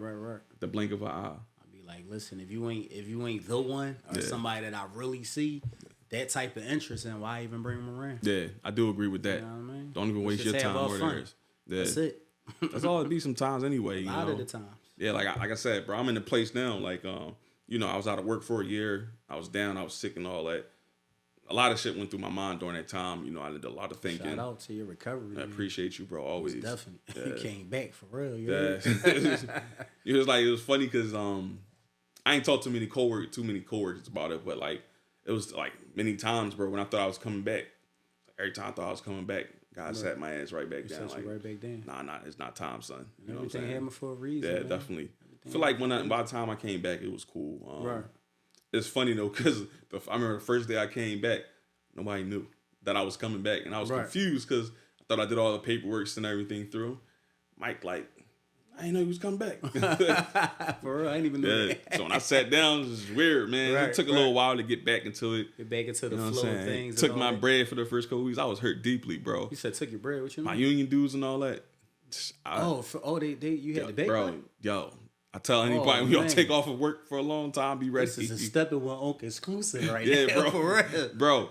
The blink of an eye. I'll be like, listen, if you ain't the one or somebody that I really see that type of interest in, why even bring them around? Yeah, I do agree with that. You know what I mean? Don't even waste your time or theirs. Yeah. That's it. That's all it be sometimes anyway. A lot of the times. Yeah, like I said, bro, I'm in a place now. Like, you know, I was out of work for a year. I was down. I was sick and all that. A lot of shit went through my mind during that time. You know, I did a lot of thinking. Shout out to your recovery. I appreciate you, bro. Always. Definitely. You came back for real. Yeah. It was funny because I ain't talked to many coworkers about it, but like it was like many times, bro. When I thought I was coming back, every time I thought I was coming back, God sat my ass right back down. Like, right back down. Nah, it's not time, son. You know Everything what I'm saying? happened for a reason. Yeah, man. definitely. I feel like by the time I came back, it was cool. Right. It's funny though, because I remember the first day I came back, nobody knew that I was coming back, and I was confused because I thought I did all the paperwork, sent everything through. Mike, like, I didn't know he was coming back. For real, I didn't even know that. So when I sat down, it was weird, man. It took a little while to get back into it. Get back into the flow of things. Took my bread for the first couple weeks. I was hurt deeply, bro. You said took your bread. What you mean? My union dues and all that. They you had the bake, bro. Yo, I tell anybody when y'all take off of work for a long time, be ready. This is a Steppin with Unc exclusive right now. Bro. For real. Bro,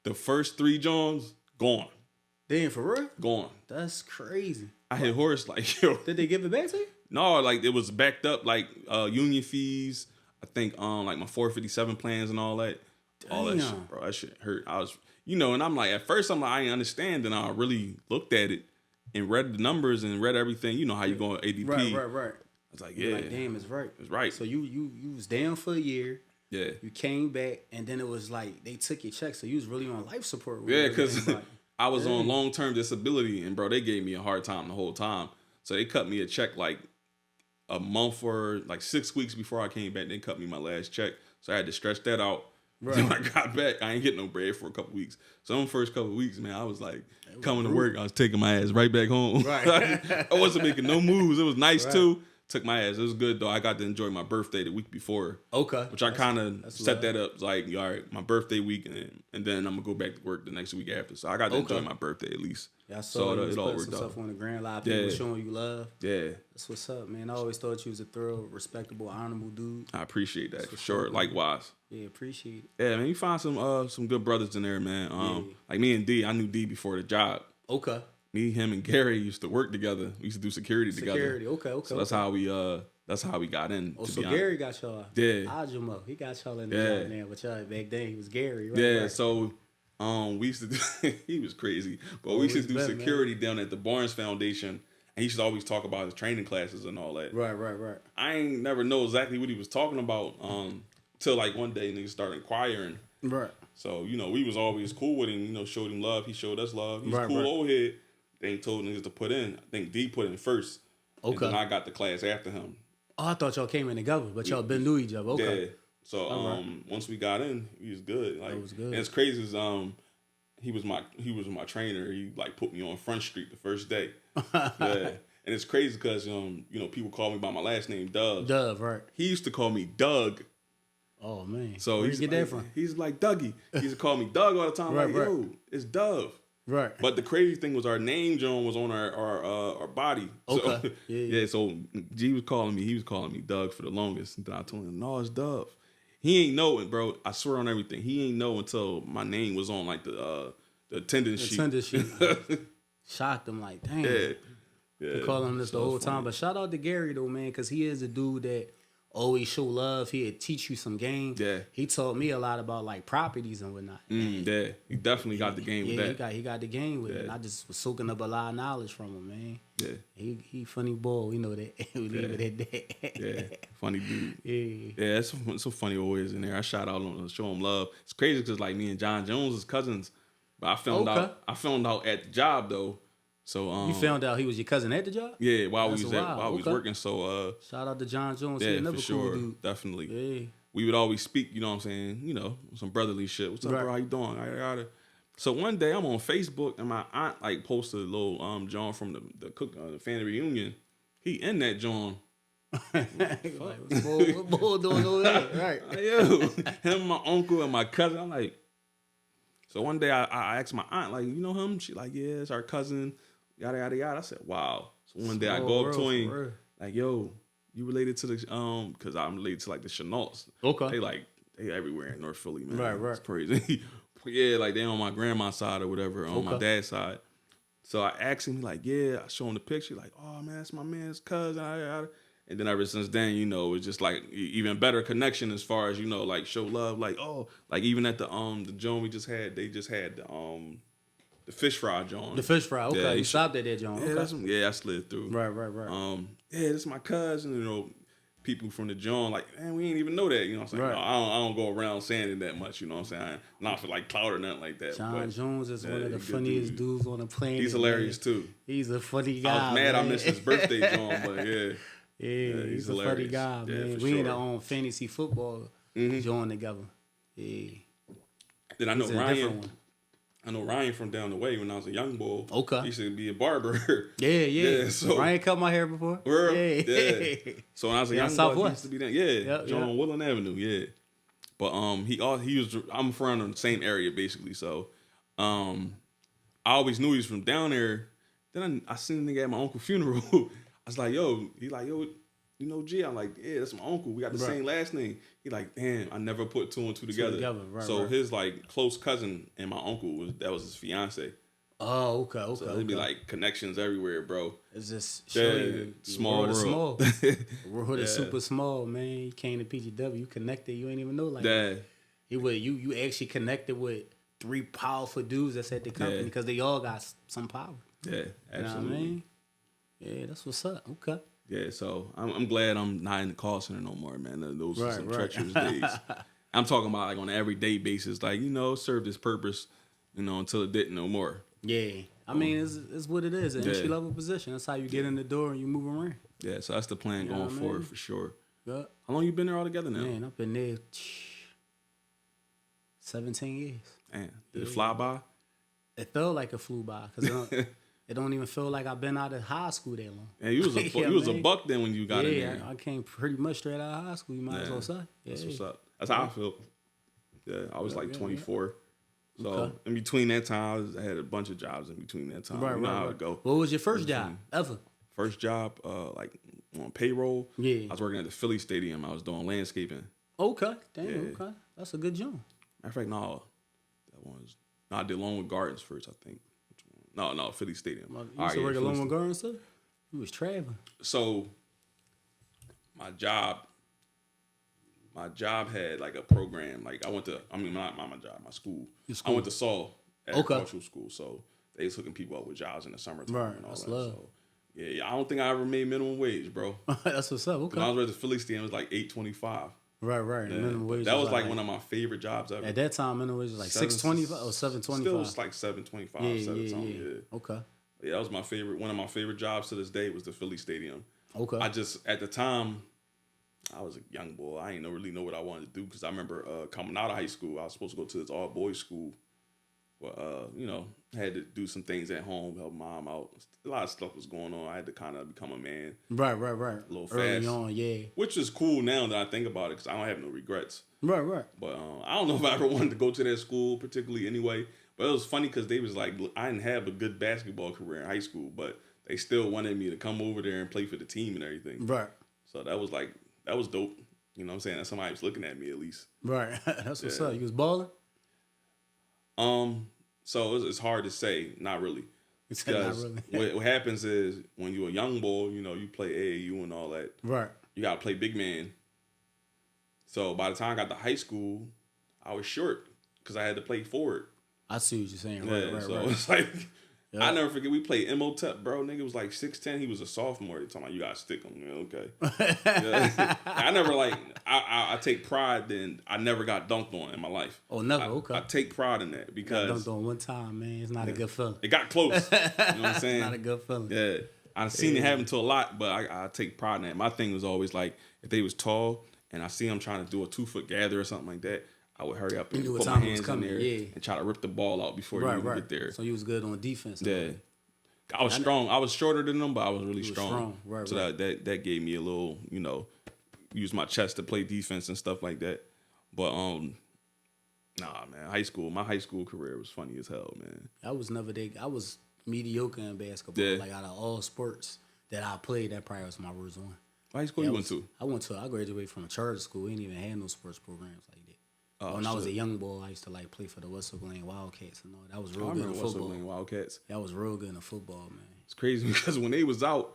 the first 3 Johns, gone. Damn, for real? Gone. That's crazy. I hit Horace like, yo. Did they give it back to you? No, like it was backed up, like union fees. I think like my 457 plans and all that. Damn. All that shit, bro. That shit hurt. I was, and I'm like, at first I'm like, I didn't understand. Then I really looked at it and read the numbers and read everything. You know how you go on ADP. Right. I was like, yeah. Like, damn, it's right. It's right. So you was down for a year. Yeah. You came back, and then it was like they took your check, so you was really on life support. Yeah, because I was on long-term disability, and bro, they gave me a hard time the whole time. So they cut me a check like a month or like 6 weeks before I came back. They cut me my last check, so I had to stretch that out. Right. When I got back, I ain't get no bread for a couple weeks. So in the first couple weeks, man, I was like coming to work. I was taking my ass right back home. Right. I wasn't making no moves. It was nice too. Took my ass. It was good though. I got to enjoy my birthday the week before. Okay. Which I kind of set that up. Like, all right, my birthday week, and then I'm gonna go back to work the next week after. So I got to enjoy my birthday at least. Yeah, I saw so it all worked out. Stuff on the grand, a lot of people showing you love. Yeah. That's what's up, man. I always thought you was a thorough, respectable, honorable dude. I appreciate that for sure. Likewise. Yeah, appreciate it. Yeah, man. You find some good brothers in there, man. Like me and D. I knew D before the job. Okay. Me, him, and Gary used to work together. We used to do security together. Okay. So that's how we got in. So Gary got y'all. Yeah. Ajimo, he got y'all in the job now. But y'all back then he was Gary, right? Yeah. Right. So we used to do. He was crazy, but we used to do security down at the Barnes Foundation, and he used to always talk about his training classes and all that. Right. I ain't never know exactly what he was talking about till like one day niggas started inquiring. Right. So we was always cool with him. Showed him love. He showed us love. He's cool old head. They ain't told niggas to put in. I think D put in first. Okay. And then I got the class after him. Oh, I thought y'all came in together, but y'all been knew each other. Okay. Yeah. So once we got in, he was good. Like, it was good. And it's crazy is he was my trainer. He like put me on Front Street the first day. Yeah. And it's crazy because people call me by my last name, Dove. Dove, right. He used to call me Doug. Oh man. So where you get that from? He's like Dougie. He used to call me Doug all the time. Right, like, yo, it's Dove. Right. But the crazy thing was our name, John, was on our body. Okay. So, yeah. So G was calling me. He was calling me Doug for the longest. And then I told him, no, it's Dove. He ain't know it, bro. I swear on everything. He ain't know until my name was on like the attendance sheet. Attendance sheet. Shocked him like, damn. Yeah. Calling him this the whole time. But shout out to Gary though, man, because he is a dude that always show love. He'd teach you some game. Yeah. He taught me a lot about like properties and whatnot. Yeah. He definitely got the game with that. He got the game with it. And I just was soaking up a lot of knowledge from him, man. Yeah. He funny boy. We know that. We leave it at that. Yeah. Funny dude. Yeah. Yeah, it's some funny always in there. I shout out on show him love. It's crazy because like me and John Jones is cousins. But I found out at the job though. So you found out he was your cousin at the job? Yeah, while we was working. So shout out to John Jones. Yeah, another for sure, cool dude. Definitely. Yeah. We would always speak. You know what I'm saying? Some brotherly shit. What's up, bro? How you doing? So one day I'm on Facebook and my aunt like posted a little John from the family reunion. He in that John. What bull doing over there? Right. Yo, him, my uncle, and my cousin. I'm like. So one day I asked my aunt, like, you know him? She like, yeah, it's our cousin, yada, yada, yada. I said, wow. So one day I go up to him, like, yo, you related to the, because I'm related to like the Chenaults. Okay. They everywhere in North Philly, man. Right. It's crazy. Yeah, like they on my grandma's side or whatever, on my dad's side. So I asked him, like, yeah, I show him the picture, like, oh man, that's my man's cousin. And then ever since then, you know, it's just like even better connection as far as, you know, like show love. Like, oh, like even at the joint we just had, they just had the fish fry joint. The fish fry, okay. Yeah, you stopped at that joint. Yeah, I slid through. Right. Yeah, this is my cousin, you know. People from the joint, like, man, we ain't even know that, you know what I'm saying? Right. No, I don't go around saying it that much, you know what I'm saying? Not for like clout or nothing like that. John Jones is one of the funniest dudes on the planet. He's hilarious too. He's a funny guy. I was mad man. I missed his birthday, John, but yeah. Yeah, he's a funny guy, man. We ain't on fantasy football join together. Yeah. Then I know Ryan. I know Ryan from down the way when I was a young boy. Okay. He used to be a barber. Yeah. So Ryan cut my hair before. Yeah. So when I was a young boy, he used to be down. Yeah. John Woodland Avenue. Yeah. But he was. I'm from the same area basically. So I always knew he was from down there. Then I seen the nigga at my uncle's funeral. I was like, yo. He like, yo. You know G? I'm like, yeah, that's my uncle. We got the same last name. He like, damn, I never put two and two together. So his like close cousin and my uncle was his fiance. Oh, okay. So it'd be like connections everywhere, bro. It's just small world. The world is super small, man. You came to PGW, you connected, you ain't even know like that. You actually connected with 3 powerful dudes that's at the company because they all got some power. Yeah, absolutely. You know what I mean? Yeah, that's what's up. Okay. Yeah, so I'm glad I'm not in the call center no more, man. Those are some treacherous days. I'm talking about like on an everyday basis, like, you know, served its purpose, you know, until it didn't no more. Yeah. I mean, it's what it is. An entry level position. That's how you get in the door and you move around. Yeah, so that's the plan going forward for sure. Yeah. How long you been there all together now? Man, I've been there 17 years. Man, did it fly by? It felt like it flew by because it don't even feel like I've been out of high school that long. And you was a buck then when you got in there. I came pretty much straight out of high school. You might as well say. Yeah. That's what's up. That's how I feel. Yeah, I was like 24. So in between that time, I had a bunch of jobs in between that time. You know how it go. What was your first job ever? First job, like on payroll. Yeah. I was working at the Philly Stadium. I was doing landscaping. Okay. Damn. Okay. That's a good job. Matter of fact, no, I did Longwood Gardens first, I think. No, Philly Stadium. You used to work at Longwood Gardens, sir? You was traveling. So my job had like a program. Like not my job, my school. I went to Saul Agricultural School, so they was hooking people up with jobs in the summertime and all that. Love. So yeah, I don't think I ever made minimum wage, bro. That's what's up. Okay. When I was at the Philly Stadium, it was like $8.25. Right. Yeah. Minimum wage. That was like one of my favorite jobs ever. At that time, minimum wage was like $6.25 or $7.25. Still, it's like $7.25. Yeah. Okay. Yeah, that was my favorite. One of my favorite jobs to this day was the Philly Stadium. Okay. I just at the time, I was a young boy. I didn't really know what I wanted to do because I remember coming out of high school, I was supposed to go to this all boys school. But you know, I had to do some things at home, help mom out. A lot of stuff was going on. I had to kind of become a man. Right. A little Early fast. on, yeah. Which is cool now that I think about it because I don't have no regrets. Right. But I don't know if I ever wanted to go to that school particularly anyway. But it was funny because they was like, I didn't have a good basketball career in high school, but they still wanted me to come over there and play for the team and everything. Right. So that was dope. You know what I'm saying? That somebody was looking at me at least. Right. That's what's up. You was balling? So it's hard to say. Not really. Because not really. what happens is when you're a young boy, you know, you play AAU and all that. Right. You got to play big man. So by the time I got to high school, I was short because I had to play forward. I see what you're saying. Right. So it's like, I never forget, we played Imhotep, bro. Nigga was like 6'10". He was a sophomore. They talking about, you got to stick him. Yeah, okay. I never I take pride in, I never got dunked on in my life. Oh, never? Okay. I take pride in that because. Got dunked on one time, man. It's not a good feeling. It got close. You know what I'm saying? It's not a good feeling. Yeah. I've seen it happen to a lot, but I take pride in that. My thing was always like, if they was tall and I see them trying to do a 2-foot gather or something like that, I would hurry up and put my hands in there and try to rip the ball out before you even get there. So you was good on defense. Yeah. I was strong. I was shorter than them, but I was really strong. Right. So that gave me a little, you know, use my chest to play defense and stuff like that. But Nah, man. My high school career was funny as hell, man. I was mediocre in basketball. Yeah. Like out of all sports that I played, that probably was my worst one. What high school you went to? I graduated from a charter school. We didn't even have no sports programs like that. Oh, when I was a young boy, I used to like play for the West Oak Lane Wildcats and all. That was real I good in remember West Oak football. Lane Wildcats. That was real good in football, man. It's crazy because when they was out,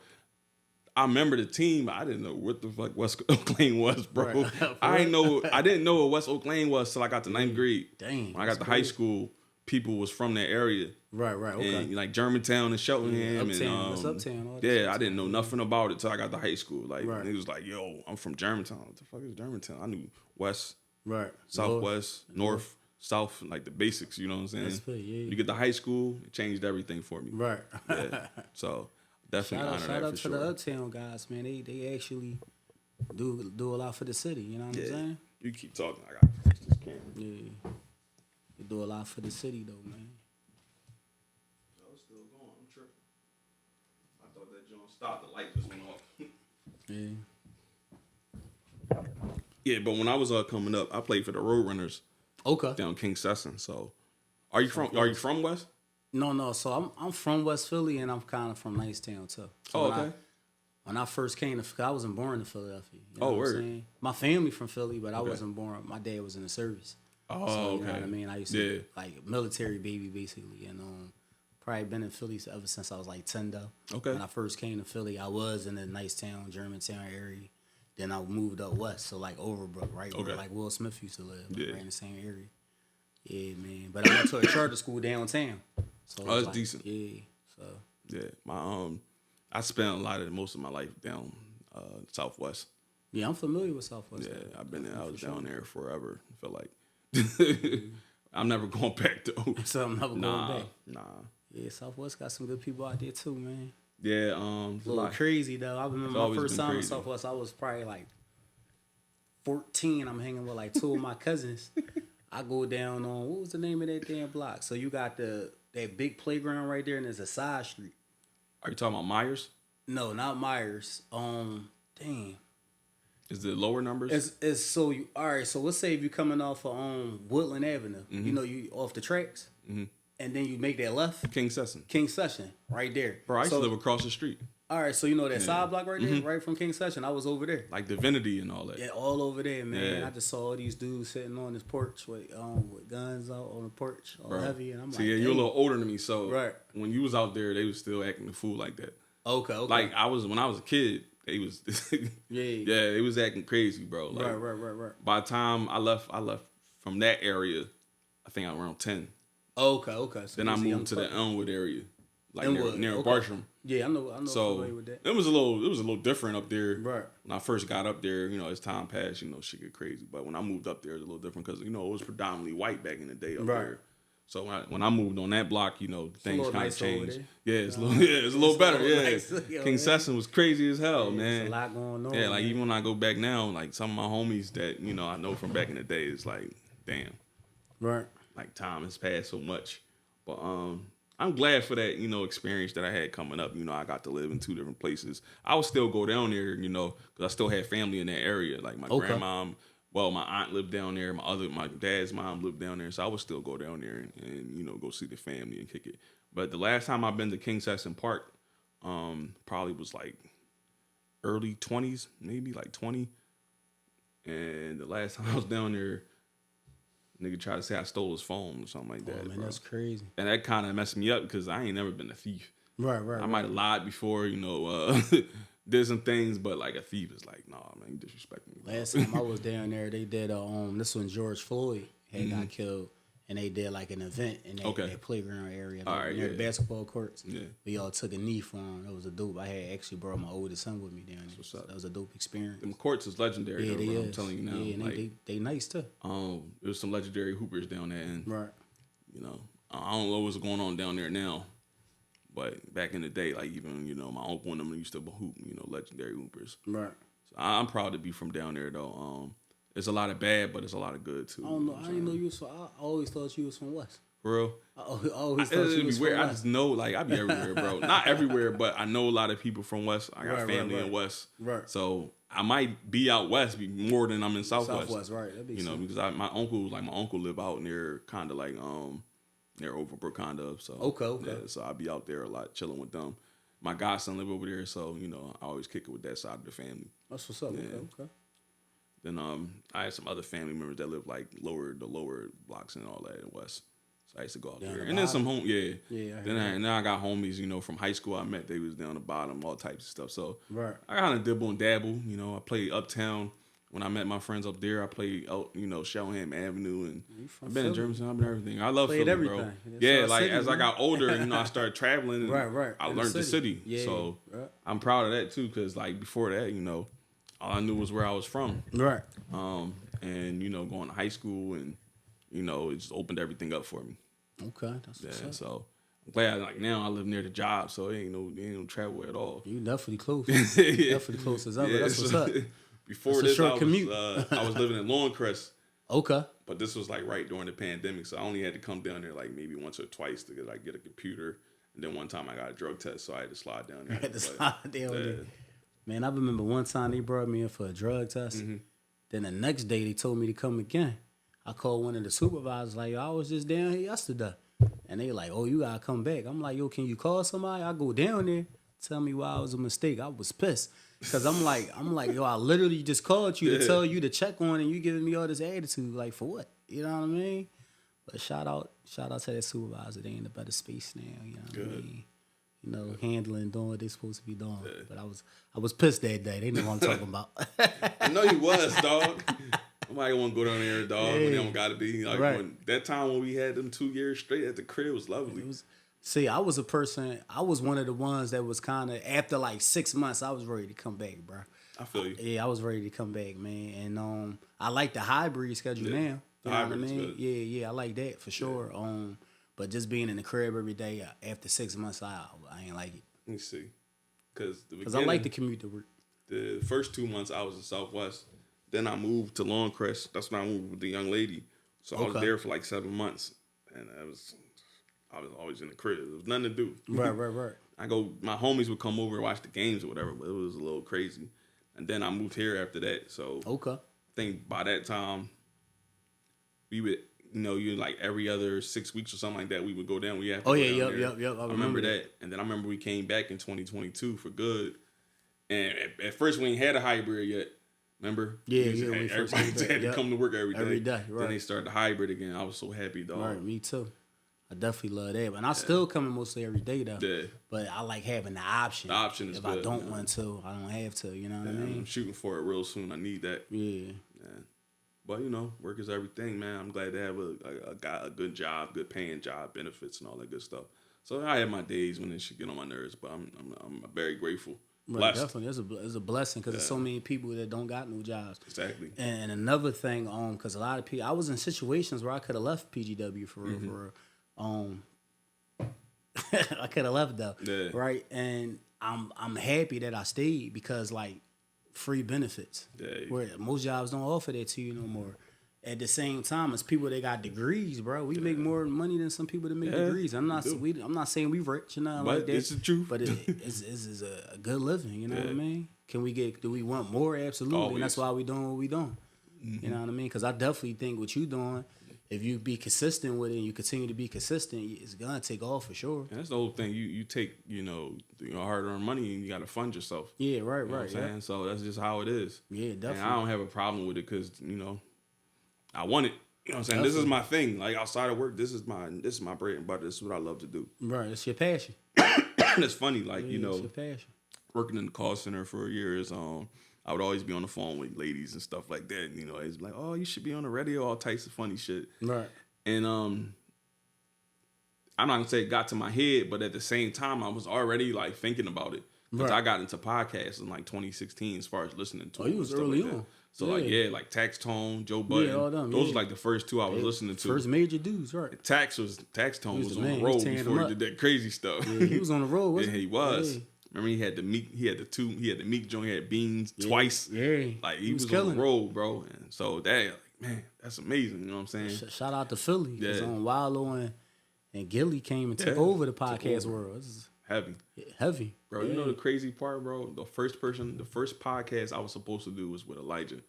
I remember the team. I didn't know what the fuck West Oak Lane was, bro. Right. I didn't know what West Oak Lane was till I got to 9th grade. Dang. When I got to high school, people was from that area. Right, okay. And like Germantown and Cheltenham Uptown, and what's Uptown? All that yeah, shit. I didn't know nothing about it till I got to high school. Like Right. it was like, yo, I'm from Germantown. What the fuck is Germantown? I knew West, Right. Southwest, North, South, like the basics. You know what I'm saying? That's good, yeah. You get to high school, it changed everything for me. Right. Yeah. So definitely honor Shout that out for to sure. the Uptown guys, man. They actually do a lot for the city. You know what I'm saying? You keep talking. I got to fix this camera. Yeah. They do a lot for the city though, man. Oh, it's still going. I'm tripping. I thought that John stopped. The light just went off. Yeah. Yeah, but when I was coming up, I played for the Roadrunners Okay. down King Sesson. So, are you from West? No. So I'm from West Philly and I'm kind of from Nicetown too. So Oh, okay. When I first came to, I wasn't born in Philadelphia. You know Oh, what word. I'm saying? My family from Philly, but I wasn't born. My dad was in the service. Oh, So, you okay. know what I mean? I used to like military baby basically, and probably been in Philly ever since I was like 10 though. Okay. When I first came to Philly, I was in the Nicetown, Germantown area. Then I moved up west, so like Overbrook, right where Okay. like Will Smith used to live, Yeah. right in the same area. Yeah, man. But I went to a charter school downtown. So it was that's decent. Yeah. So Yeah, I spent most of my life down Southwest. yeah, I'm familiar with Southwest. Yeah, I've been there. I was down there forever. I feel like I'm never going back though. So I'm never going back. Nah. Yeah, Southwest got some good people out there too, man. Yeah, A little crazy though. I remember my always first been time in crazy. Southwest. I was probably like 14. I'm hanging with like two of my cousins. I go down on what was the name of that damn block? So you got that big playground right there, and there's a side street. Are you talking about Myers? No, not Myers. Dang. Is it lower numbers? It's so you all right. So let's say if you're coming off of Woodland Avenue, you know you off the tracks, and then you make that left. King Sesson. King Session, right there. Bro, I used to live across the street. All right, so you know that side block right there, right from King Session. I was over there. Like Divinity and all that. Yeah, all over there, man. Yeah. I just saw all these dudes sitting on this porch with guns out on the porch, all Bro. heavy, and I'm So like, yeah, you're a dang. little older than me, so Right. when you was out there, they was still acting the fool like that. Okay. Like when I was a kid, they was Yeah. they was acting crazy, bro. Like, right. By the time I left from that area, I think I was around 10. Okay. So Then you I was a young moved to the pup. Elmwood area, like Elmwood, near okay. Bartram. Yeah, I know. So familiar with that. it was a little different up there. Right. When I first got up there, as time passed, shit get crazy. But when I moved up there, it was a little different because it was predominantly white back in the day up Right. there. So when I moved on that block, things little kind of nice over changed. there. Yeah, it's a little better. little Yeah, nice. Yo, King man. Sesson was crazy as hell, Yeah, man. there's a lot going on. Yeah, like man. even when I go back now, like some of my homies that I know from back in the day, it's like, damn, Right. like time has passed so much. But I'm glad for that, experience that I had coming up. I got to live in 2 different places. I would still go down there, because I still had family in that area. Like my grandma, my aunt lived down there. My dad's mom lived down there. So I would still go down there and go see the family and kick it. But the last time I've been to King Sesson Park, probably was like early 20s, maybe like 20. And the last time I was down there, nigga tried to say I stole his phone or something like that. Oh, man, bro. that's crazy. And that kind of messed me up because I ain't never been a thief. Right. I might have lied before, did some things, but like a thief is like, nah, man, you disrespecting me. Last time I was down there, they did this one George Floyd had got killed, and they did like an event in that playground area near the basketball courts. Yeah. We all took a knee for him. That was a dope. I had actually brought my oldest son with me down there. what's up. That was a dope experience. Them courts is legendary, Yeah, though, they bro. is. I'm telling you now. Yeah, and like, they nice too. there was some legendary hoopers down there, and Right. I don't know what's going on down there now, but back in the day, like even my uncle and them used to hoop, legendary hoopers. Right. So I'm proud to be from down there, though. There's a lot of bad, but there's a lot of good too. I don't know. I didn't know you was from. I always thought you was from West. For real. I always thought It'd you be was weird. from I West. just know, like, I be everywhere, bro. Not everywhere, but I know a lot of people from West. I got Right, family right. in West. Right. So I might be out west more than I'm in Southwest. Southwest, right? That makes sense. Because my uncle live out near kind of like near Overbrook kind of. So Okay. Yeah, so I'll be out there a lot chilling with them. My godson live over there, so I always kick it with that side of the family. That's what's up. Yeah. Okay. Then I had some other family members that live like the lower blocks and all that in West. So I used to go out there. And then some home, yeah. Then I got homies, from high school I met. They was down the bottom, all types of stuff. So right. I kind of dibble and dabble. I played Uptown. When I met my friends up there, I played out, Shellham Avenue, and I've been in Germantown. I've been everything. I love Philly, everything. bro. It's Yeah, like city, as man. I got older, I started traveling. And right. I learned the city. Yeah, so right. I'm proud of that too, because like before that, all I knew was where I was from. Right. And going to high school, and it just opened everything up for me. Okay, that's what's up. So I'm glad like now I live near the job, so it ain't no travel at all. You definitely close. Definitely close as ever. Yeah, That's what's up. Before That's this, I was living in Longcrest. Okay. But this was like right during the pandemic, so I only had to come down there like maybe once or twice to get a computer, and then one time I got a drug test, so I had to slide down there. Man, I remember one time they brought me in for a drug test. Mm-hmm. Then the next day they told me to come again. I called one of the supervisors like, yo, I was just down here yesterday. And they like, oh, you gotta come back. I'm like, yo, can you call somebody? I go down there, tell me why it was a mistake. I was pissed. Cause I'm like, yo, I literally just called you to tell you to check on, and you giving me all this attitude, like for what? You know what I mean? But shout out to that supervisor. They in a better space now. You know what I mean? Handling, doing what they supposed to be doing. Yeah. But I was pissed that day. They know what I'm talking about. I know you was, dog. Nobody want to go down there, dog. When they don't got to be. Like right. That time when we had them 2 years straight at the crib was lovely. See, I was one of the ones that was kind of, after like 6 months, I was ready to come back, bro. I feel you. Yeah, I was ready to come back, man. And I like the hybrid schedule now. You know what I mean? Good. Yeah, I like that for sure. But just being in the crib every day after 6 months, I ain't like it. Let me see. Because I like to commute to work. The first 2 months I was in Southwest. Then I moved to Longcrest. That's when I moved with the young lady. So I was there for like 7 months. And I was always in the crib. There was nothing to do. Right. My homies would come over and watch the games or whatever, but it was a little crazy. And then I moved here after that. So I think by that time, we would, you like every other 6 weeks or something like that, we would go down. We have to yep. I remember that. And then I remember we came back in 2022 for good. And at first we ain't had a hybrid yet. Remember? Yeah. Everybody had to come to work every day. Every day, right. Then they started the hybrid again. I was so happy, dog. Right, me too. I definitely love that. And I still come in mostly every day, though. Yeah. But I like having the option. The option is if good. If I don't want to, I don't have to. You know what I mean? I'm shooting for it real soon. I need that. Yeah. But, work is everything, man. I'm glad to have a good job, good paying job, benefits, and all that good stuff. So I have my days when it should get on my nerves, but I'm very grateful. Right, definitely. It's a blessing because there's so many people that don't got no jobs. Exactly. And another thing, because a lot of people, I was in situations where I could have left PGW for real. I could have left though. Yeah. Right. And I'm happy that I stayed because like free benefits. Yeah. Where most jobs don't offer that to you no more. At the same time, as people that got degrees, bro, we make more money than some people that make degrees. I'm not saying we rich, but like that. It's the truth. But it's a good living, you know what I mean? Do we want more? Absolutely. Always. And that's why we doing what we doing. You know what I mean? Because I definitely think what you doing, if you be consistent with it and you continue to be consistent, it's gonna take off for sure. And that's the whole thing. You take hard earned money and you got to fund yourself. Yeah, right. You know what I'm saying? So that's just how it is. Yeah, definitely. And I don't have a problem with it because I want it. You know what I'm saying? Definitely. This is my thing. Like outside of work, this is my bread and butter. This is what I love to do. Right, it's your passion. It's funny, like it's your passion. Working in the call center for years. I would always be on the phone with ladies and stuff like that. And, it's like, oh, you should be on the radio, all types of funny shit. Right. And I'm not gonna say it got to my head, but at the same time, I was already like thinking about it because I got into podcasts in like 2016 as far as listening to. Oh, you was early on. So like Tax Tone, Joe Budden, all them, those were like the first two I was listening to. First major dudes, right? Tax Tone was on the road before he did that crazy stuff. Yeah, he was on the road, wasn't he? Yeah, he was. Yeah. Remember he had the Meek joint, he had Beans twice. Yeah. Like he was on the road, bro. And so man, that's amazing. You know what I'm saying? Shout out to Philly. Because Wallow and Gilly came and took over the podcast world. heavy. Yeah, heavy. Bro, you know the crazy part, bro? The first podcast I was supposed to do was with Elijah.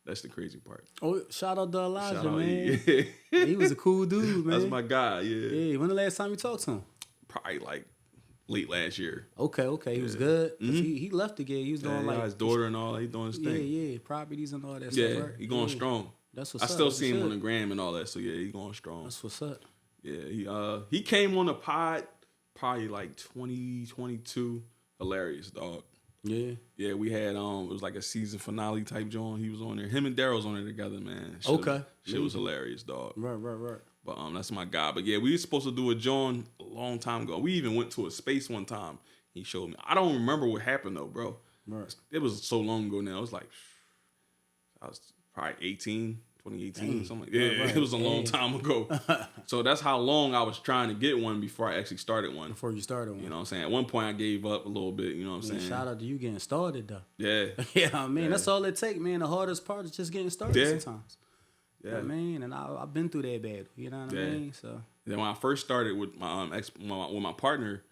That's the crazy part. Oh, shout out to Elijah, Shout out, man. yeah. He was a cool dude, man. That's my guy, yeah. Yeah, when the last time you talked to him? Probably like late last year. Okay. He was good. He left the game. He was doing like his daughter and all that. He doing his thing. Yeah, properties and all that Yeah, stuff. Right? he going strong. That's what's I up. still That's see him what's on the up. gram and all that. So yeah, he going strong. That's what's up. Yeah, he came on the pod probably like 2022. Hilarious, dog. Yeah, we had it was like a season finale type joint. He was on there. Him and Daryl's on there together, man. Shit was hilarious, dog. Right. But that's my guy. But yeah, we were supposed to do a joint a long time ago. We even went to a space one time. He showed me. I don't remember what happened though, bro. Right. It was so long ago now. It was like I was probably 18. 2018, something like that. Yeah, right. It was a long time ago. So that's how long I was trying to get one before I actually started one. Before you started one. You know what I'm saying? At one point, I gave up a little bit. You know what I'm saying? Shout out to you getting started, though. Yeah. Yeah, I mean, that's all it takes, man. The hardest part is just getting started sometimes. Yeah. Man, and I've been through that battle. You know what I mean? So then when I first started with my with my partner,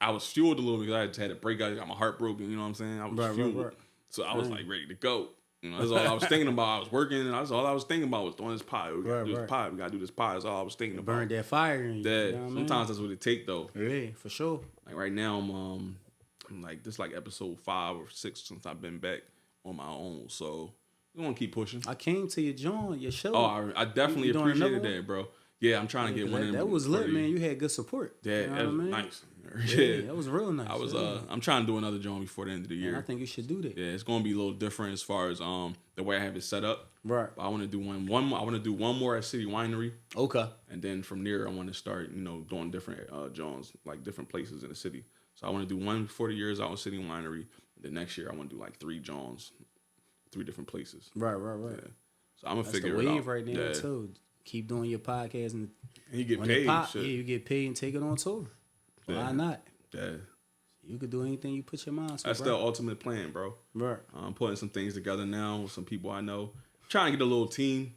I was fueled a little bit because I had to break out. I got my heart broken. You know what I'm saying? I was fueled. Right. So I was like ready to go. You know, that's all I was thinking about. I was working, and that's all I was thinking about was doing this pie. We gotta do this pie. We gotta do this pie. That's all I was thinking about. Burn that fire in you. Yeah. You know what Sometimes that's what it take, though. Yeah, for sure. Like right now, I'm like this, like episode 5 or 6 since I've been back on my own. So we want to keep pushing. I came to your show. Oh, I definitely appreciated that, bro. Yeah, I'm trying to get one in. That was lit, man. You had good support. Yeah, you know that was I mean? nice. Yeah, that was real nice. I was I'm trying to do another joint before the end of the year. And I think you should do that. Yeah, it's gonna be a little different as far as the way I have it set up. Right. But I want to do one more. I want to do one more at City Winery. Okay. And then from there, I want to start, doing different joints, like different places in the city. So I want to do one before the year is out with City Winery. The next year, I want to do like 3 joints, 3 different places. Right. Yeah. So I'm gonna That's figure the it out. wave right now too. Keep doing your podcast and you get paid. You get paid and take it on tour. Why not? Yeah. You could do anything you put your mind to. That's the ultimate plan, bro. Right. I'm putting some things together now with some people I know. Trying to get a little team.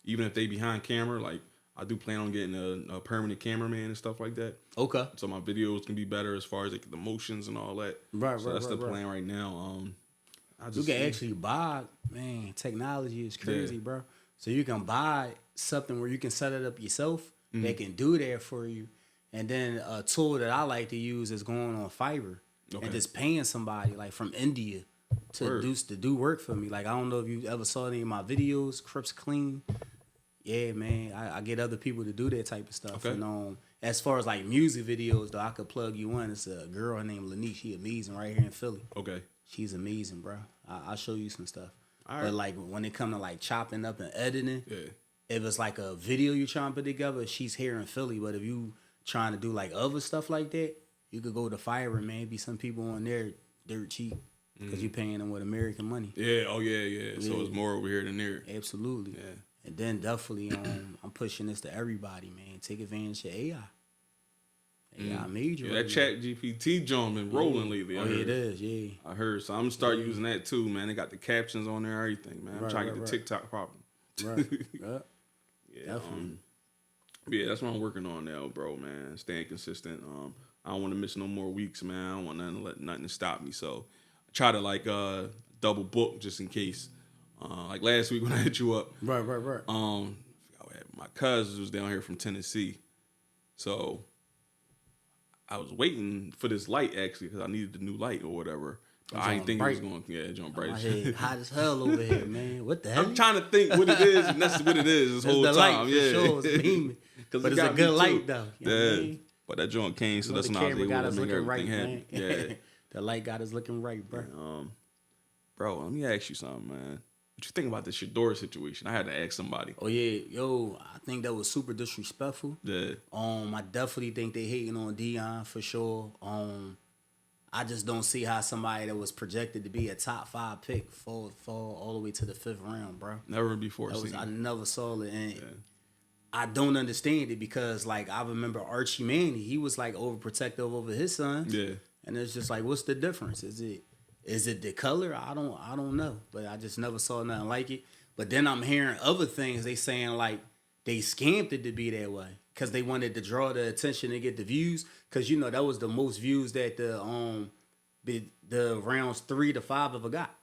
Even if they behind camera, like I do plan on getting a permanent cameraman and stuff like that. Okay. So my videos can be better as far as like the motions and all that. Right. So that's the plan right now. You can actually buy, man. Technology is crazy, bro. So you can buy something where you can set it up yourself. They can do that for you. And then a tool that I like to use is going on Fiverr and just paying somebody like from India to do work for me. Like I don't know if you ever saw any of my videos, Crips Clean. Yeah, man, I get other people to do that type of stuff. Okay. And as far as like music videos, though, I could plug you in. It's a girl named Lanique. She amazing right here in Philly. Okay. She's amazing, bro. I'll show you some stuff. All right. But like when it come to like chopping up and editing, Yeah. if it's like a video you're trying to put together, she's here in Philly. But if you trying to do like other stuff like that, you could go to Fiverr, man. Be some people on there dirt cheap because you're paying them with American money. Yeah. Oh yeah. So it's more over here than there. Absolutely. Yeah. And then definitely, I'm pushing this to everybody, man. Take advantage of AI. AI major. Yeah, that Chat GPT joint been rolling lately. Oh, yeah, it is. Yeah. I heard. So I'm gonna start using that too, man. They got the captions on there, everything, man. I'm trying to get the TikTok problem. Right. Yeah. Definitely. Yeah, that's what I'm working on now, bro, man. Staying consistent. I don't want to miss no more weeks, man. I don't want nothing to stop me. So I try to like double book just in case. Like last week when I hit you up. Right. My cousins was down here from Tennessee. So I was waiting for this light actually because I needed the new light or whatever. But I didn't think it was going to jump bright. My head hot as hell over here, man. What the hell? I'm trying to think what it is, and that's what it is this whole the time. Light, for sure. It's beaming. But it's a good light, though. You know what I mean? But that joint came, so that's when I was able to make everything happen. Yeah. The light got us looking right, bro. Bro, let me ask you something, man. What you think about this Shador situation? I had to ask somebody. Oh, yeah. Yo, I think that was super disrespectful. Yeah. I definitely think they hating on Dion for sure. I just don't see how somebody that was projected to be a top 5 pick fall all the way to the 5th round, bro. Never before seen. I never saw it, and I don't understand it because, like, I remember Archie Manning. He was like overprotective over his son. Yeah. And it's just like, what's the difference? Is it the color? I don't know, but I just never saw nothing like it. But then I'm hearing other things. They saying like they scammed it to be that way because they wanted to draw the attention and get the views. Because that was the most views that the rounds 3 to 5 ever got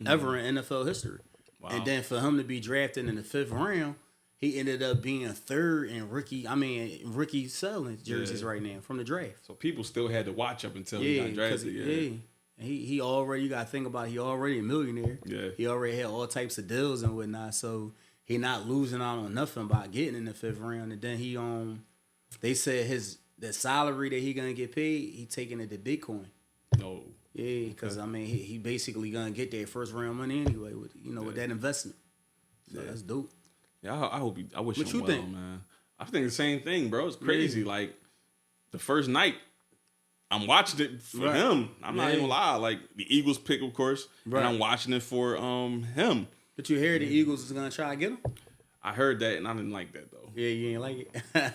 ever in NFL history. Wow. And then for him to be drafted in the 5th round, he ended up being third in rookie selling jerseys right now from the draft. So people still had to watch up until he got drafted. Yeah. He already, you got to think about it, he already a millionaire. Yeah. He already had all types of deals and whatnot. So he not losing out on nothing by getting in the 5th round. And then he they said the salary that he gonna get paid, he taking it to Bitcoin. No. Yeah, because he basically gonna get that first round money anyway with with that investment. So that's dope. Yeah, I wish him well, man. I think the same thing, bro. It's crazy. Like the first night, I'm watching it for him. I'm not even gonna lie. Like the Eagles pick, of course, and I'm watching it for him. But you hear the Eagles is gonna try to get him? I heard that, and I didn't like that though. Yeah, you ain't like it.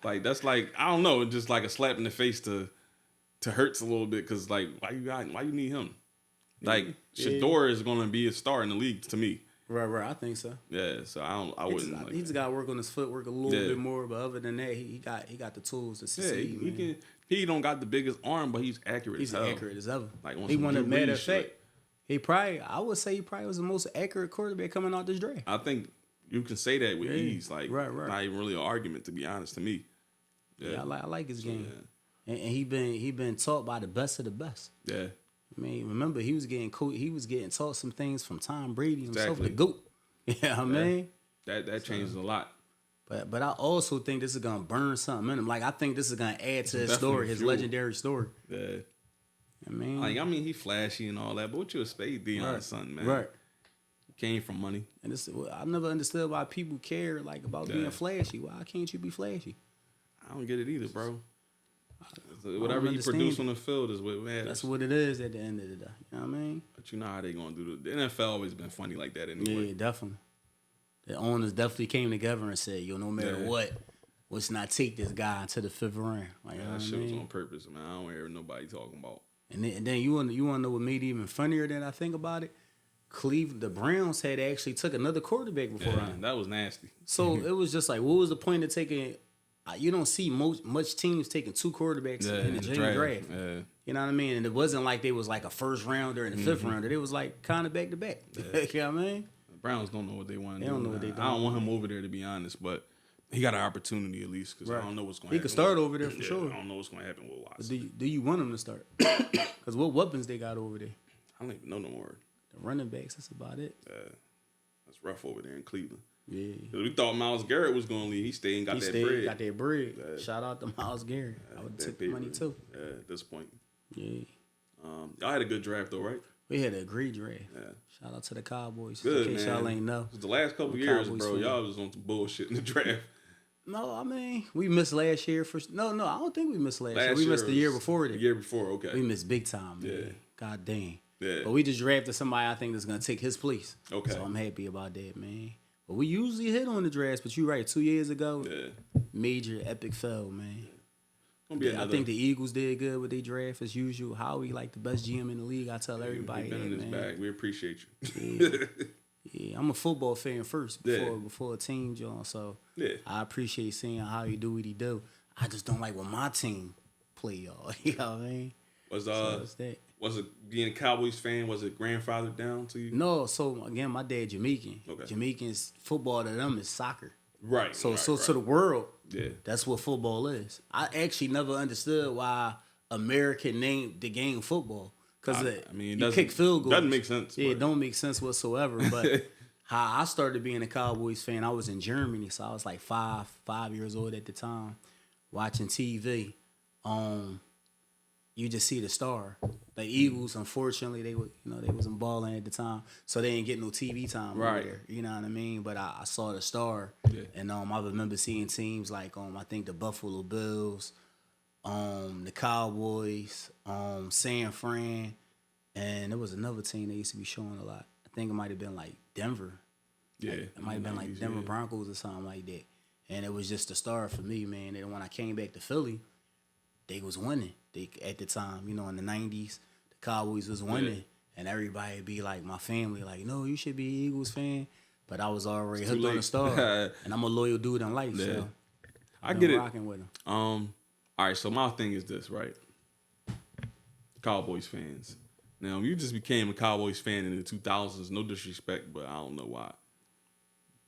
Like that's like I don't know, just like a slap in the face to Hurts a little bit because like why you need him? Like Shador is gonna be a star in the league to me. Right. I think so. Yeah, so I wouldn't. He just got to work on his footwork a little bit more, but other than that, he got the tools to succeed. He don't got the biggest arm, but he's accurate. He's accurate as ever. Like he won a matter of fact. I would say he probably was the most accurate quarterback coming out this draft. I think you can say that with ease. Like not even really an argument, to be honest, to me. Yeah, I like his game, and he been taught by the best of the best. Yeah. I mean, remember he was getting taught some things from Tom Brady himself, the GOAT. I mean? That changes a lot. But I also think this is gonna burn something in him. Like I think this is gonna add to his story, his legendary story. Yeah. I mean, he flashy and all that, but what you expect Deion's son, man? Right. Came from money. And I never understood why people care about being flashy. Why can't you be flashy? I don't get it either, bro. Whatever you produce on the field is what matters. That's what it is at the end of the day. You know what I mean? But you know how they gonna do the NFL always been funny like that anyway. Yeah, definitely. The owners definitely came together and said, no matter what, let's not take this guy to the 5th round. Like, that shit was on purpose, man. I don't hear nobody talking about. And then you wanna know what made it even funnier than I think about it? The Browns had actually took another quarterback before him. That was nasty. So it was just like, what was the point of taking? You don't see much teams taking 2 quarterbacks in the draft. Yeah. You know what I mean? And it wasn't like they was like a 1st rounder and a 5th rounder. They was like kind of back to back. You know what I mean? The Browns don't know what they want to do. They don't know what they do. I don't want him over there, to be honest, but he got an opportunity at least because I don't know what's going to happen. He could start over there for sure. I don't know what's going to happen with Watson. Do you want him to start? Because what weapons they got over there? I don't even know no more. The running backs, that's about it. That's rough over there in Cleveland. Yeah. We thought Myles Garrett was going to leave. He stayed and got that bread. Shout out to Myles Garrett. I would take the money too. Yeah, at this point. Yeah. Y'all had a good draft though, right? We had a great draft. Yeah. Shout out to the Cowboys. Good, in case man. y'all ain't know. The last couple years, bro, y'all was on some bullshit in the draft. No, I mean, we missed last year. No, I don't think we missed last year. We missed the year before it. The year before, okay. We missed big time, man. Yeah. God dang. Yeah. But we just drafted somebody I think that's going to take his place. Okay. So I'm happy about that, man. But we usually hit on the drafts, but you're right. 2 years ago, major epic fail, man. I think the Eagles did good with their draft as usual. Howie, like the best GM in the league. I tell everybody been in his man. bag. We appreciate you. Yeah, I'm a football fan first before a team, John. So I appreciate seeing how he do what he do. I just don't like when my team play, y'all. You know what I mean? Was it being a Cowboys fan? Was it grandfathered down to you? No. So again, my dad Jamaican. Okay. Jamaicans football to them is soccer. Right. So to the world, that's what football is. I actually never understood why America named the game football. Because you kick field goals. Doesn't make sense. Yeah, it don't make sense whatsoever. But how I started being a Cowboys fan, I was in Germany, so I was like 5 years old at the time, watching TV. You just see the star. The Eagles, unfortunately, they wasn't balling at the time, so they didn't get no TV time over there. You know what I mean? But I saw the star, and I remember seeing teams like I think the Buffalo Bills, the Cowboys, San Fran, and there was another team they used to be showing a lot. I think it might have been like Denver. Yeah, it might have been like Denver Broncos or something like that. And it was just a star for me, man. And when I came back to Philly, they was winning. At the time, in the 90s, the Cowboys was winning. And everybody be like, my family, like, no, you should be an Eagles fan. but I was already It's too hooked on the late. star, and I'm a loyal dude in life. Yeah. So I been get it. rocking with him. All right, so my thing is this, right? Cowboys fans. Now, you just became a Cowboys fan in the 2000s. No disrespect, but I don't know why.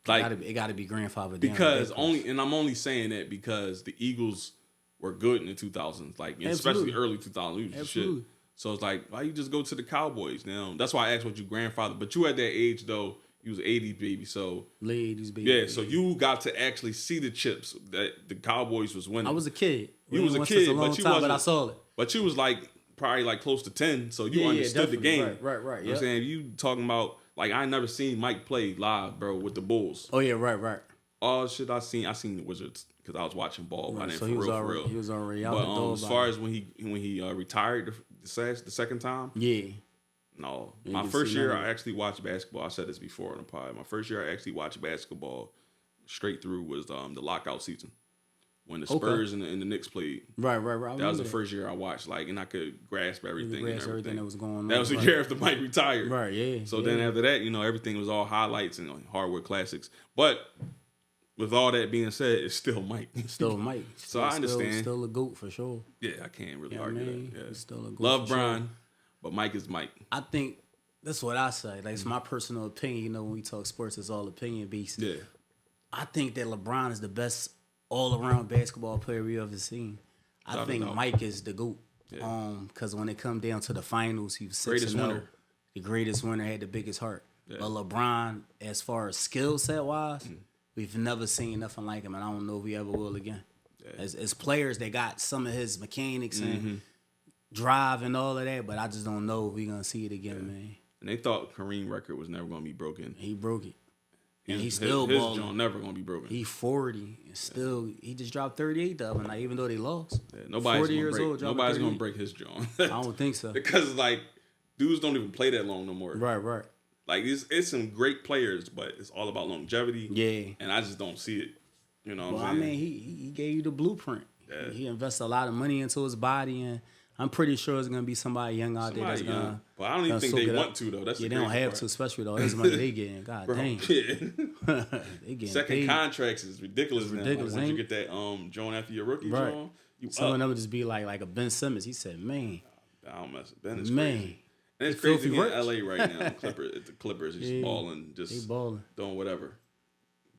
Like, It got to be grandfather. because I'm only saying that because the Eagles were good in the 2000s, like especially early 2000s. We was the shit. So it's like, why you just go to the Cowboys now? That's why I asked what your grandfather. But you at that age though, you was 80s baby, so late 80s baby. yeah. So you got to actually see the chips that the Cowboys was winning. I was a kid. You was a kid, but you wasn't. But I saw it. But you was like probably like close to 10, so you understood the game. Right. You know what I'm saying? You talking about like I ain't never seen Mike play live, bro, with the Bulls. Oh yeah, right. Oh shit, I seen the Wizards because I was watching ball. Right, I didn't so for real. He was already out. But as far as when he retired the second time, yeah. No, You my can first see year none of I it. actually watched basketball. I said this before on the pod. My first year I actually watched basketball straight through was the lockout season when the Spurs and the Knicks played. Right. That was the first year I watched, like, and I could grasp everything. Everything that was going on. That was the year after Mike retired. Right. Yeah. So then after that, everything was all highlights and hardwood classics. But with all that being said, it's still Mike. Still Mike. So I understand. Still a GOAT for sure. Yeah, I can't really You know argue what I mean? that. Yeah. He's still a GOAT Love for Brian, sure. but Mike is Mike. I think that's what I say. Like, it's my personal opinion. When we talk sports, it's all opinion based. Yeah. I think that LeBron is the best all-around basketball player we ever seen. I think Mike is the GOAT. Yeah. Because when it come down to the finals, he was 6-0. Greatest winner. The greatest winner, had the biggest heart. Yeah. But LeBron, as far as skill set wise, we've never seen nothing like him, and I don't know if we ever will again. Yeah. As players, they got some of his mechanics and drive and all of that, but I just don't know if we're gonna see it again, man. And they thought Kareem record was never gonna be broken. He broke it. And he's his still balling. His never gonna be broken. He 40 and still he just dropped 38 the other night, even though they lost. Yeah, nobody's 40 gonna years break. old, dropping Nobody's 38. gonna break his jaw. I don't think so. Because like dudes don't even play that long no more. Right. Like it's some great players, but it's all about longevity. Yeah. And I just don't see it. You know what Well, I'm saying? I mean, he gave you the blueprint. Yeah. He invested a lot of money into his body, and I'm pretty sure it's gonna be somebody young out there that's Somebody young. gonna. But I don't even think they soak it want up. to though. That's Yeah, the they don't crazy have part. to, especially with all this money they getting. God Bro, dang. yeah. They getting Second paid. contracts is ridiculous now. ridiculous, Like, once you ain't get that joint after your rookie Right. joint, you Some of up. them would just be like a Ben Simmons. He said, "Man, I don't mess with Ben. It's man, crazy. And it's He filthy crazy in rich. LA right now. The Clippers just Yeah. balling, they just balling. doing whatever.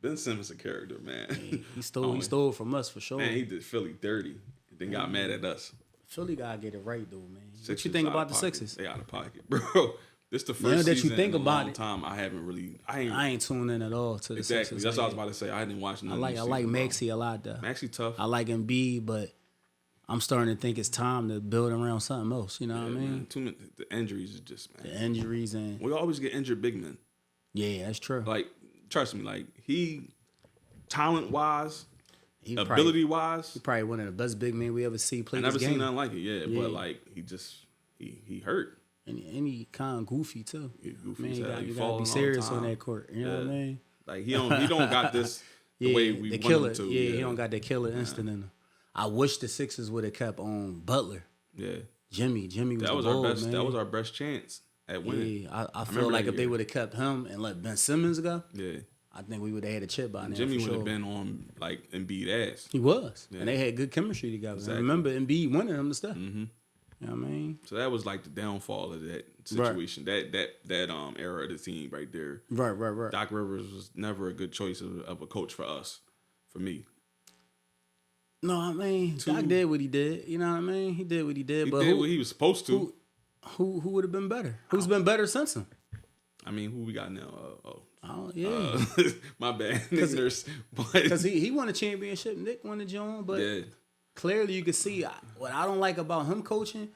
Ben Simmons a character, man. He stole from us for sure. Man, he did Philly dirty. Then got mad at us. Philly gotta get it right though, man. What Sixers you think out about of the pocket. Sixers? They out of pocket, bro. This the Now first that you season think in a about long it, time. I haven't really. I ain't tuned in at all to the Exactly. Sixers. That's what I was like about to say. I didn't watch that. none. I like Maxey a lot though. Maxey tough. I like Embiid, but I'm starting to think it's time to build around something else. You know what I mean? Man, too many, the injuries is just man. The injuries and We always get injured big men. yeah, that's true. Like trust me, like he talent wise, He ability wise, probably one of the best big men we ever see play I this never game. seen nothing like it. Yeah, Yeah. but like he hurt. And he kind of goofy too. He goofy Man, as you hell. gotta, He you gotta falling all be the serious on time. that court. You know what I Yeah. mean? Like he don't got this the way we the want killer. him to. Yeah, he don't got that killer instinct in him. I wish the Sixers would have kept on Butler. Yeah, Jimmy was that was the our bull, best. man. That was our best chance at winning. Yeah, I feel remember like that if they year. would have kept him and let Ben Simmons go, Yeah, I think we would have had a chip by now. Jimmy for would sure. have been on like Embiid ass. He was, Yeah. and they had good chemistry together. Exactly. I remember Embiid winning them the stuff. Mm-hmm. You know what I mean? So that was like the downfall of that situation. That era of the team right there. Right. Doc Rivers was never a good choice of a coach for us, for me. No, I mean, Doc did what he did. You know what I mean? He did what he did. He but did what he was supposed to. who would have been better? Who's been better since him? I mean, who we got now? Yeah. My bad, Nick Nurse. Because he won a championship. Nick won the joint, but Yeah, clearly you can see what I don't like about him coaching.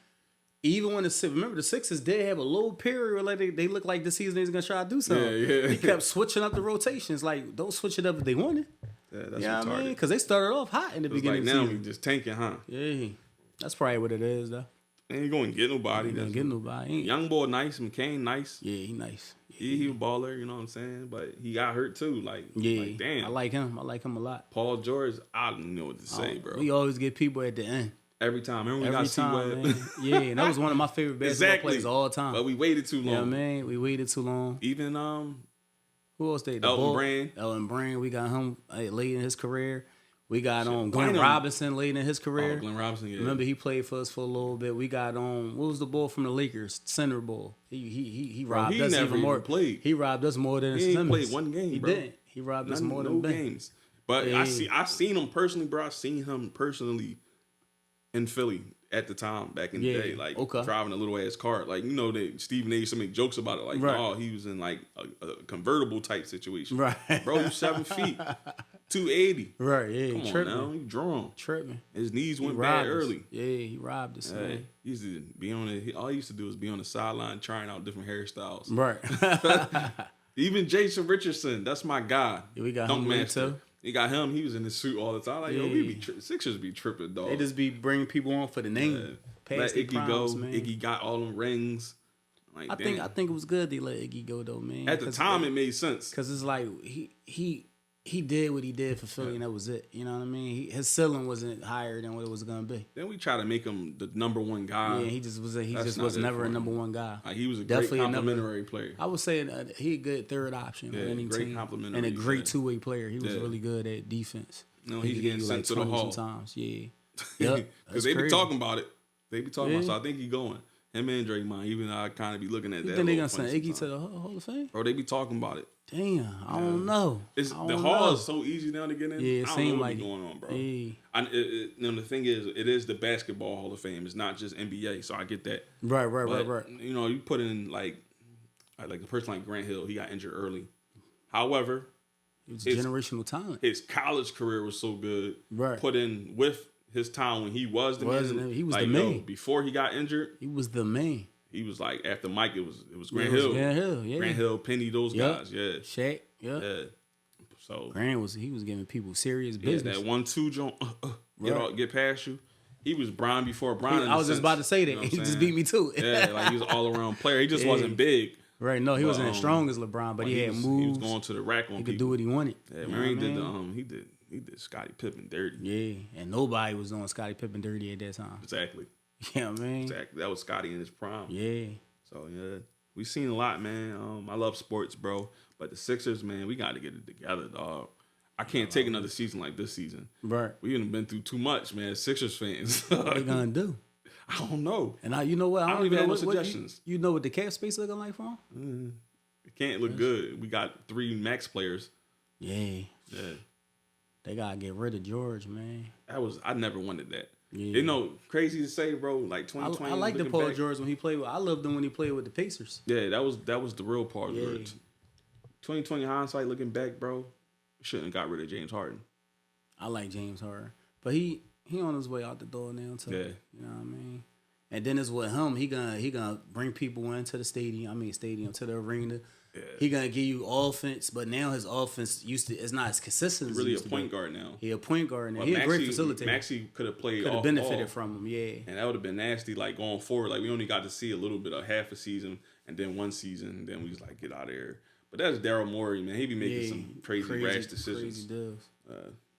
Even when remember the Sixers did have a little period where like they looked like this season they was gonna try to do something. Yeah. He kept switching up the rotations. Like don't switch it up if they wanted. yeah, that's You know what I mean? retarded. Because they started off hot in the It was beginning like of now the we season. just tanking, huh? Yeah, that's probably what it is though. Ain't going to get nobody. He didn't get nobody. He ain't- Young boy nice, McCain nice. Yeah, he nice. He a baller, you know what I'm saying? But he got hurt too. Like, Yeah, like, damn. I like him. I like him a lot. Paul George, I don't know what to say, bro. We always get people at the end. Every time. Remember we Every got time, C-Web? man. Yeah, and that was one of my favorite basketball Exactly. players all time. But we waited too long. Yeah, man, we waited too long. Even Who else they? Elton Brand. Elton Brand. We got him late in his career. We got Glenn Bynum. Robinson late in his career. Oh, Glenn Robinson, yeah. Remember he played for us for a little bit. We got what was the ball from the Lakers? Center ball. He robbed he us never even more. even played. He robbed us more than He Simmons. played one game, He bro. didn't. He robbed us more no than Ben. games. But Yeah. I seen him personally, bro. I seen him personally in Philly at the time back in the day, like driving a little ass car. Like, you know, Stephen A used to make jokes about it. Like, oh, he was in like a convertible type situation. Right. Bro, you 7 feet, 280. Right, yeah. Come on now, he drawn. Tripping. His knees went bad early. Yeah, he robbed us. Hey, he used to be on it. All he used to do was be on the sideline trying out different hairstyles. Right. Even Jason Richardson, that's my guy. Yeah, we got Dunk him Master. too. He got him. He was in his suit all the time. Like, yo, Sixers be tripping, dog. They just be bringing people on for the name. Let Iggy promise, go. Man. Iggy got all them rings. Like, I think it was good they let Iggy go though, man. At the time, it made sense because it's like he did what he did for Philly, and that was it. You know what I mean? His ceiling wasn't higher than what it was gonna be. Then we try to make him the number one guy. Yeah, he just was never a number one guy. Like, he was Definitely great complimentary player. I would say he a good third option on any great team, complimentary and a great two-way player. He was really good at defense. No, he's getting sent to the hall sometimes. Yeah, because they be talking about it. They be talking about it. So I think he's going. Him and Draymond, even though I kind of be looking at that. Think they gonna send Iggy to the Hall of Fame? Bro, they be talking about it. Damn, I don't know. The hall is so easy now to get in. Yeah, it I don't seems know like what's going on, bro. Yeah. The thing is, it is the Basketball Hall of Fame. It's not just NBA, so I get that. Right. You know, you put in like a person like Grant Hill. He got injured early. However, he was generational talent. His college career was so good. Right. Put in with his time when he was the man. He was like, the man. Before he got injured, he was the man. He was like, after Mike, it was Grant Hill. Grant Hill, Penny, those guys. Yeah. Shaq. Yeah. So Grant was giving people serious business. That 1-2 joint, get past you. He was Bron before Bron. I was just about to say that. He just beat me too. Like he was all around player. He just wasn't big. Right. No, he wasn't as strong as LeBron, but he had moves. He was going to the rack on people. He could do what he wanted. Yeah, remember he did Scottie Pippen dirty. Yeah, and nobody was doing Scottie Pippen dirty at that time. Exactly. Yeah, man. Exactly. That was Scottie in his prime. Yeah. So yeah, we've seen a lot, man. I love sports, bro. But the Sixers, man, we got to get it together, dog. I can't take another season like this season. Right. We haven't been through too much, man. Sixers fans. What they gonna do? I don't know. And you know what? I don't even have no suggestions. You know what the cap space looking like for them? It can't look good. We got 3 max players. Yeah. They gotta get rid of George, man. I never wanted that. Yeah. You know, crazy to say, bro. Like 2020. I like the Paul George when he played with. I loved him when he played with the Pacers. Yeah, that was the real Paul George. 2020 hindsight, looking back, bro, shouldn't have got rid of James Harden. I like James Harden, but he on his way out the door now too. Yeah, you know what I mean. And then it's with him. He gonna bring people into the stadium to the arena. Yeah. He gonna give you offense, but now his offense it's not as consistent. He's really a point guard now. He a point guard now. Well, he a great facilitator. Maxey could have played. Could have benefited from him. Yeah. And that would have been nasty. Like going forward, like we only got to see a little bit of half a season, and then one season, and then we was like, get out of here. But that's Daryl Morey, man. He be making some crazy rash decisions. Crazy does.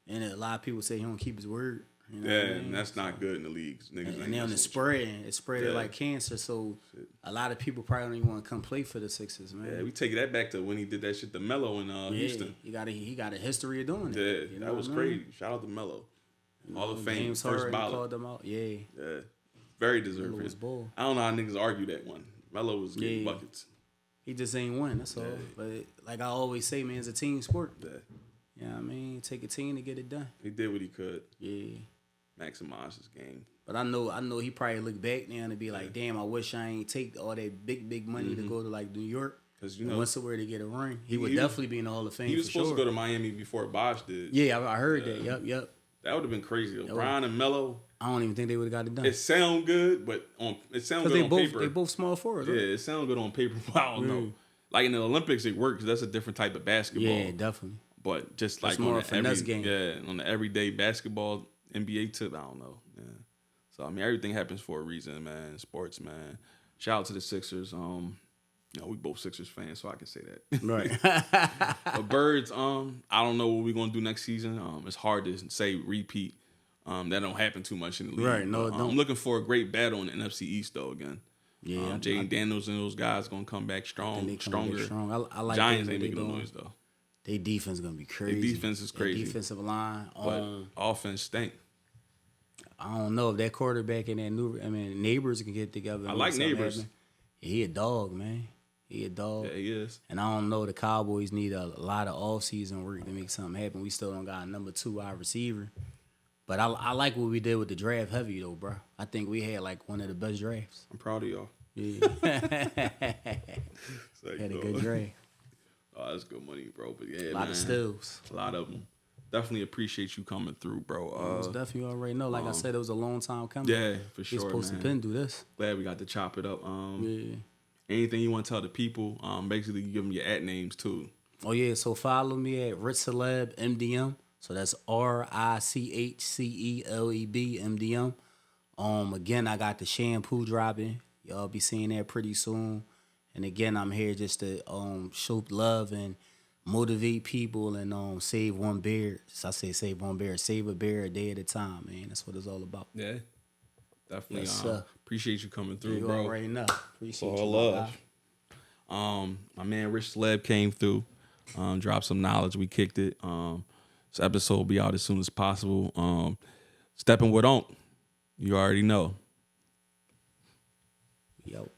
And a lot of people say he don't keep his word. You know and that's not good in the leagues. Niggas and then it's spreading like cancer. So a lot of people probably don't even want to come play for the Sixers, man. Yeah, we take that back to when he did that shit to Melo in Houston. He got a history of doing that. Yeah, that was crazy. Shout out to Melo. Hall of Fame, James first Harden ballot. called them out. Yeah. Very deserving. Bull. I don't know how niggas argue that one. Melo was getting buckets. He just ain't win, that's all. But like I always say, man, it's a team sport. Yeah. You know what I mean? Take a team to get it done. He did what he could. Yeah. Maximize his game. But I know he probably look back now and be like, damn, I wish I ain't take all that big money to go to like New York. Because once somewhere to get a ring, he would definitely be in the Hall of Fame. He was supposed to go to Miami before Bosh did. Yeah, I heard that. Yep. That would have been crazy. Brian and Melo. I don't even think they would have got it done. It sound good, but it sounds good on paper. They both small forwards. Yeah, it sounds good on paper. But I don't know. Like in the Olympics, it works. That's a different type of basketball. Yeah, definitely. But just like more on the game. Yeah, on the everyday basketball NBA tip, I don't know. Yeah. So I mean, everything happens for a reason, man. Sports, man. Shout out to the Sixers. We both Sixers fans, so I can say that. Right. But Birds, I don't know what we're gonna do next season. It's hard to say repeat. That don't happen too much in the league. Right. No, I'm looking for a great battle in the NFC East though. Again, Yeah, Jaden Daniels and those guys gonna come back stronger. Strong. I like Giants what ain't they making no doing. noise though. Their defense gonna be crazy. Their defense is crazy. Their defensive line. But offense stink. I don't know if that quarterback and that Neighbors can get together. I like Neighbors. Yeah, he a dog, man. He a dog. Yeah, he is. And I don't know, the Cowboys need a lot of offseason work to make something happen. We still don't got a number 2 wide receiver. But I like what we did with the draft heavy, though, bro. I think we had, like, one of the best drafts. I'm proud of y'all. Yeah. Had a good draft. Oh, that's good money, bro. But yeah, A lot of steals. A lot of them. Definitely appreciate you coming through, bro. Definitely already know. Like I said, it was a long time coming. Yeah, for sure, We're supposed man. to do this. Glad we got to chop it up. Yeah. Anything you want to tell the people? Basically, you give them your @ names, too. Oh, yeah. So follow me at Rich Celeb MDM. So that's RICHCELEB MDM. Again, I got the shampoo dropping. Y'all be seeing that pretty soon. And again, I'm here just to show love and motivate people and save one bear. I say save one bear. Save a bear a day at a time, man. That's what it's all about. Yeah. Definitely. Yes, sir. Appreciate you coming through, You bro. already know. Appreciate you. All love. My man Rich Celeb came through, dropped some knowledge. We kicked it. This episode will be out as soon as possible. Steppin' with Onk. You already know. Yo.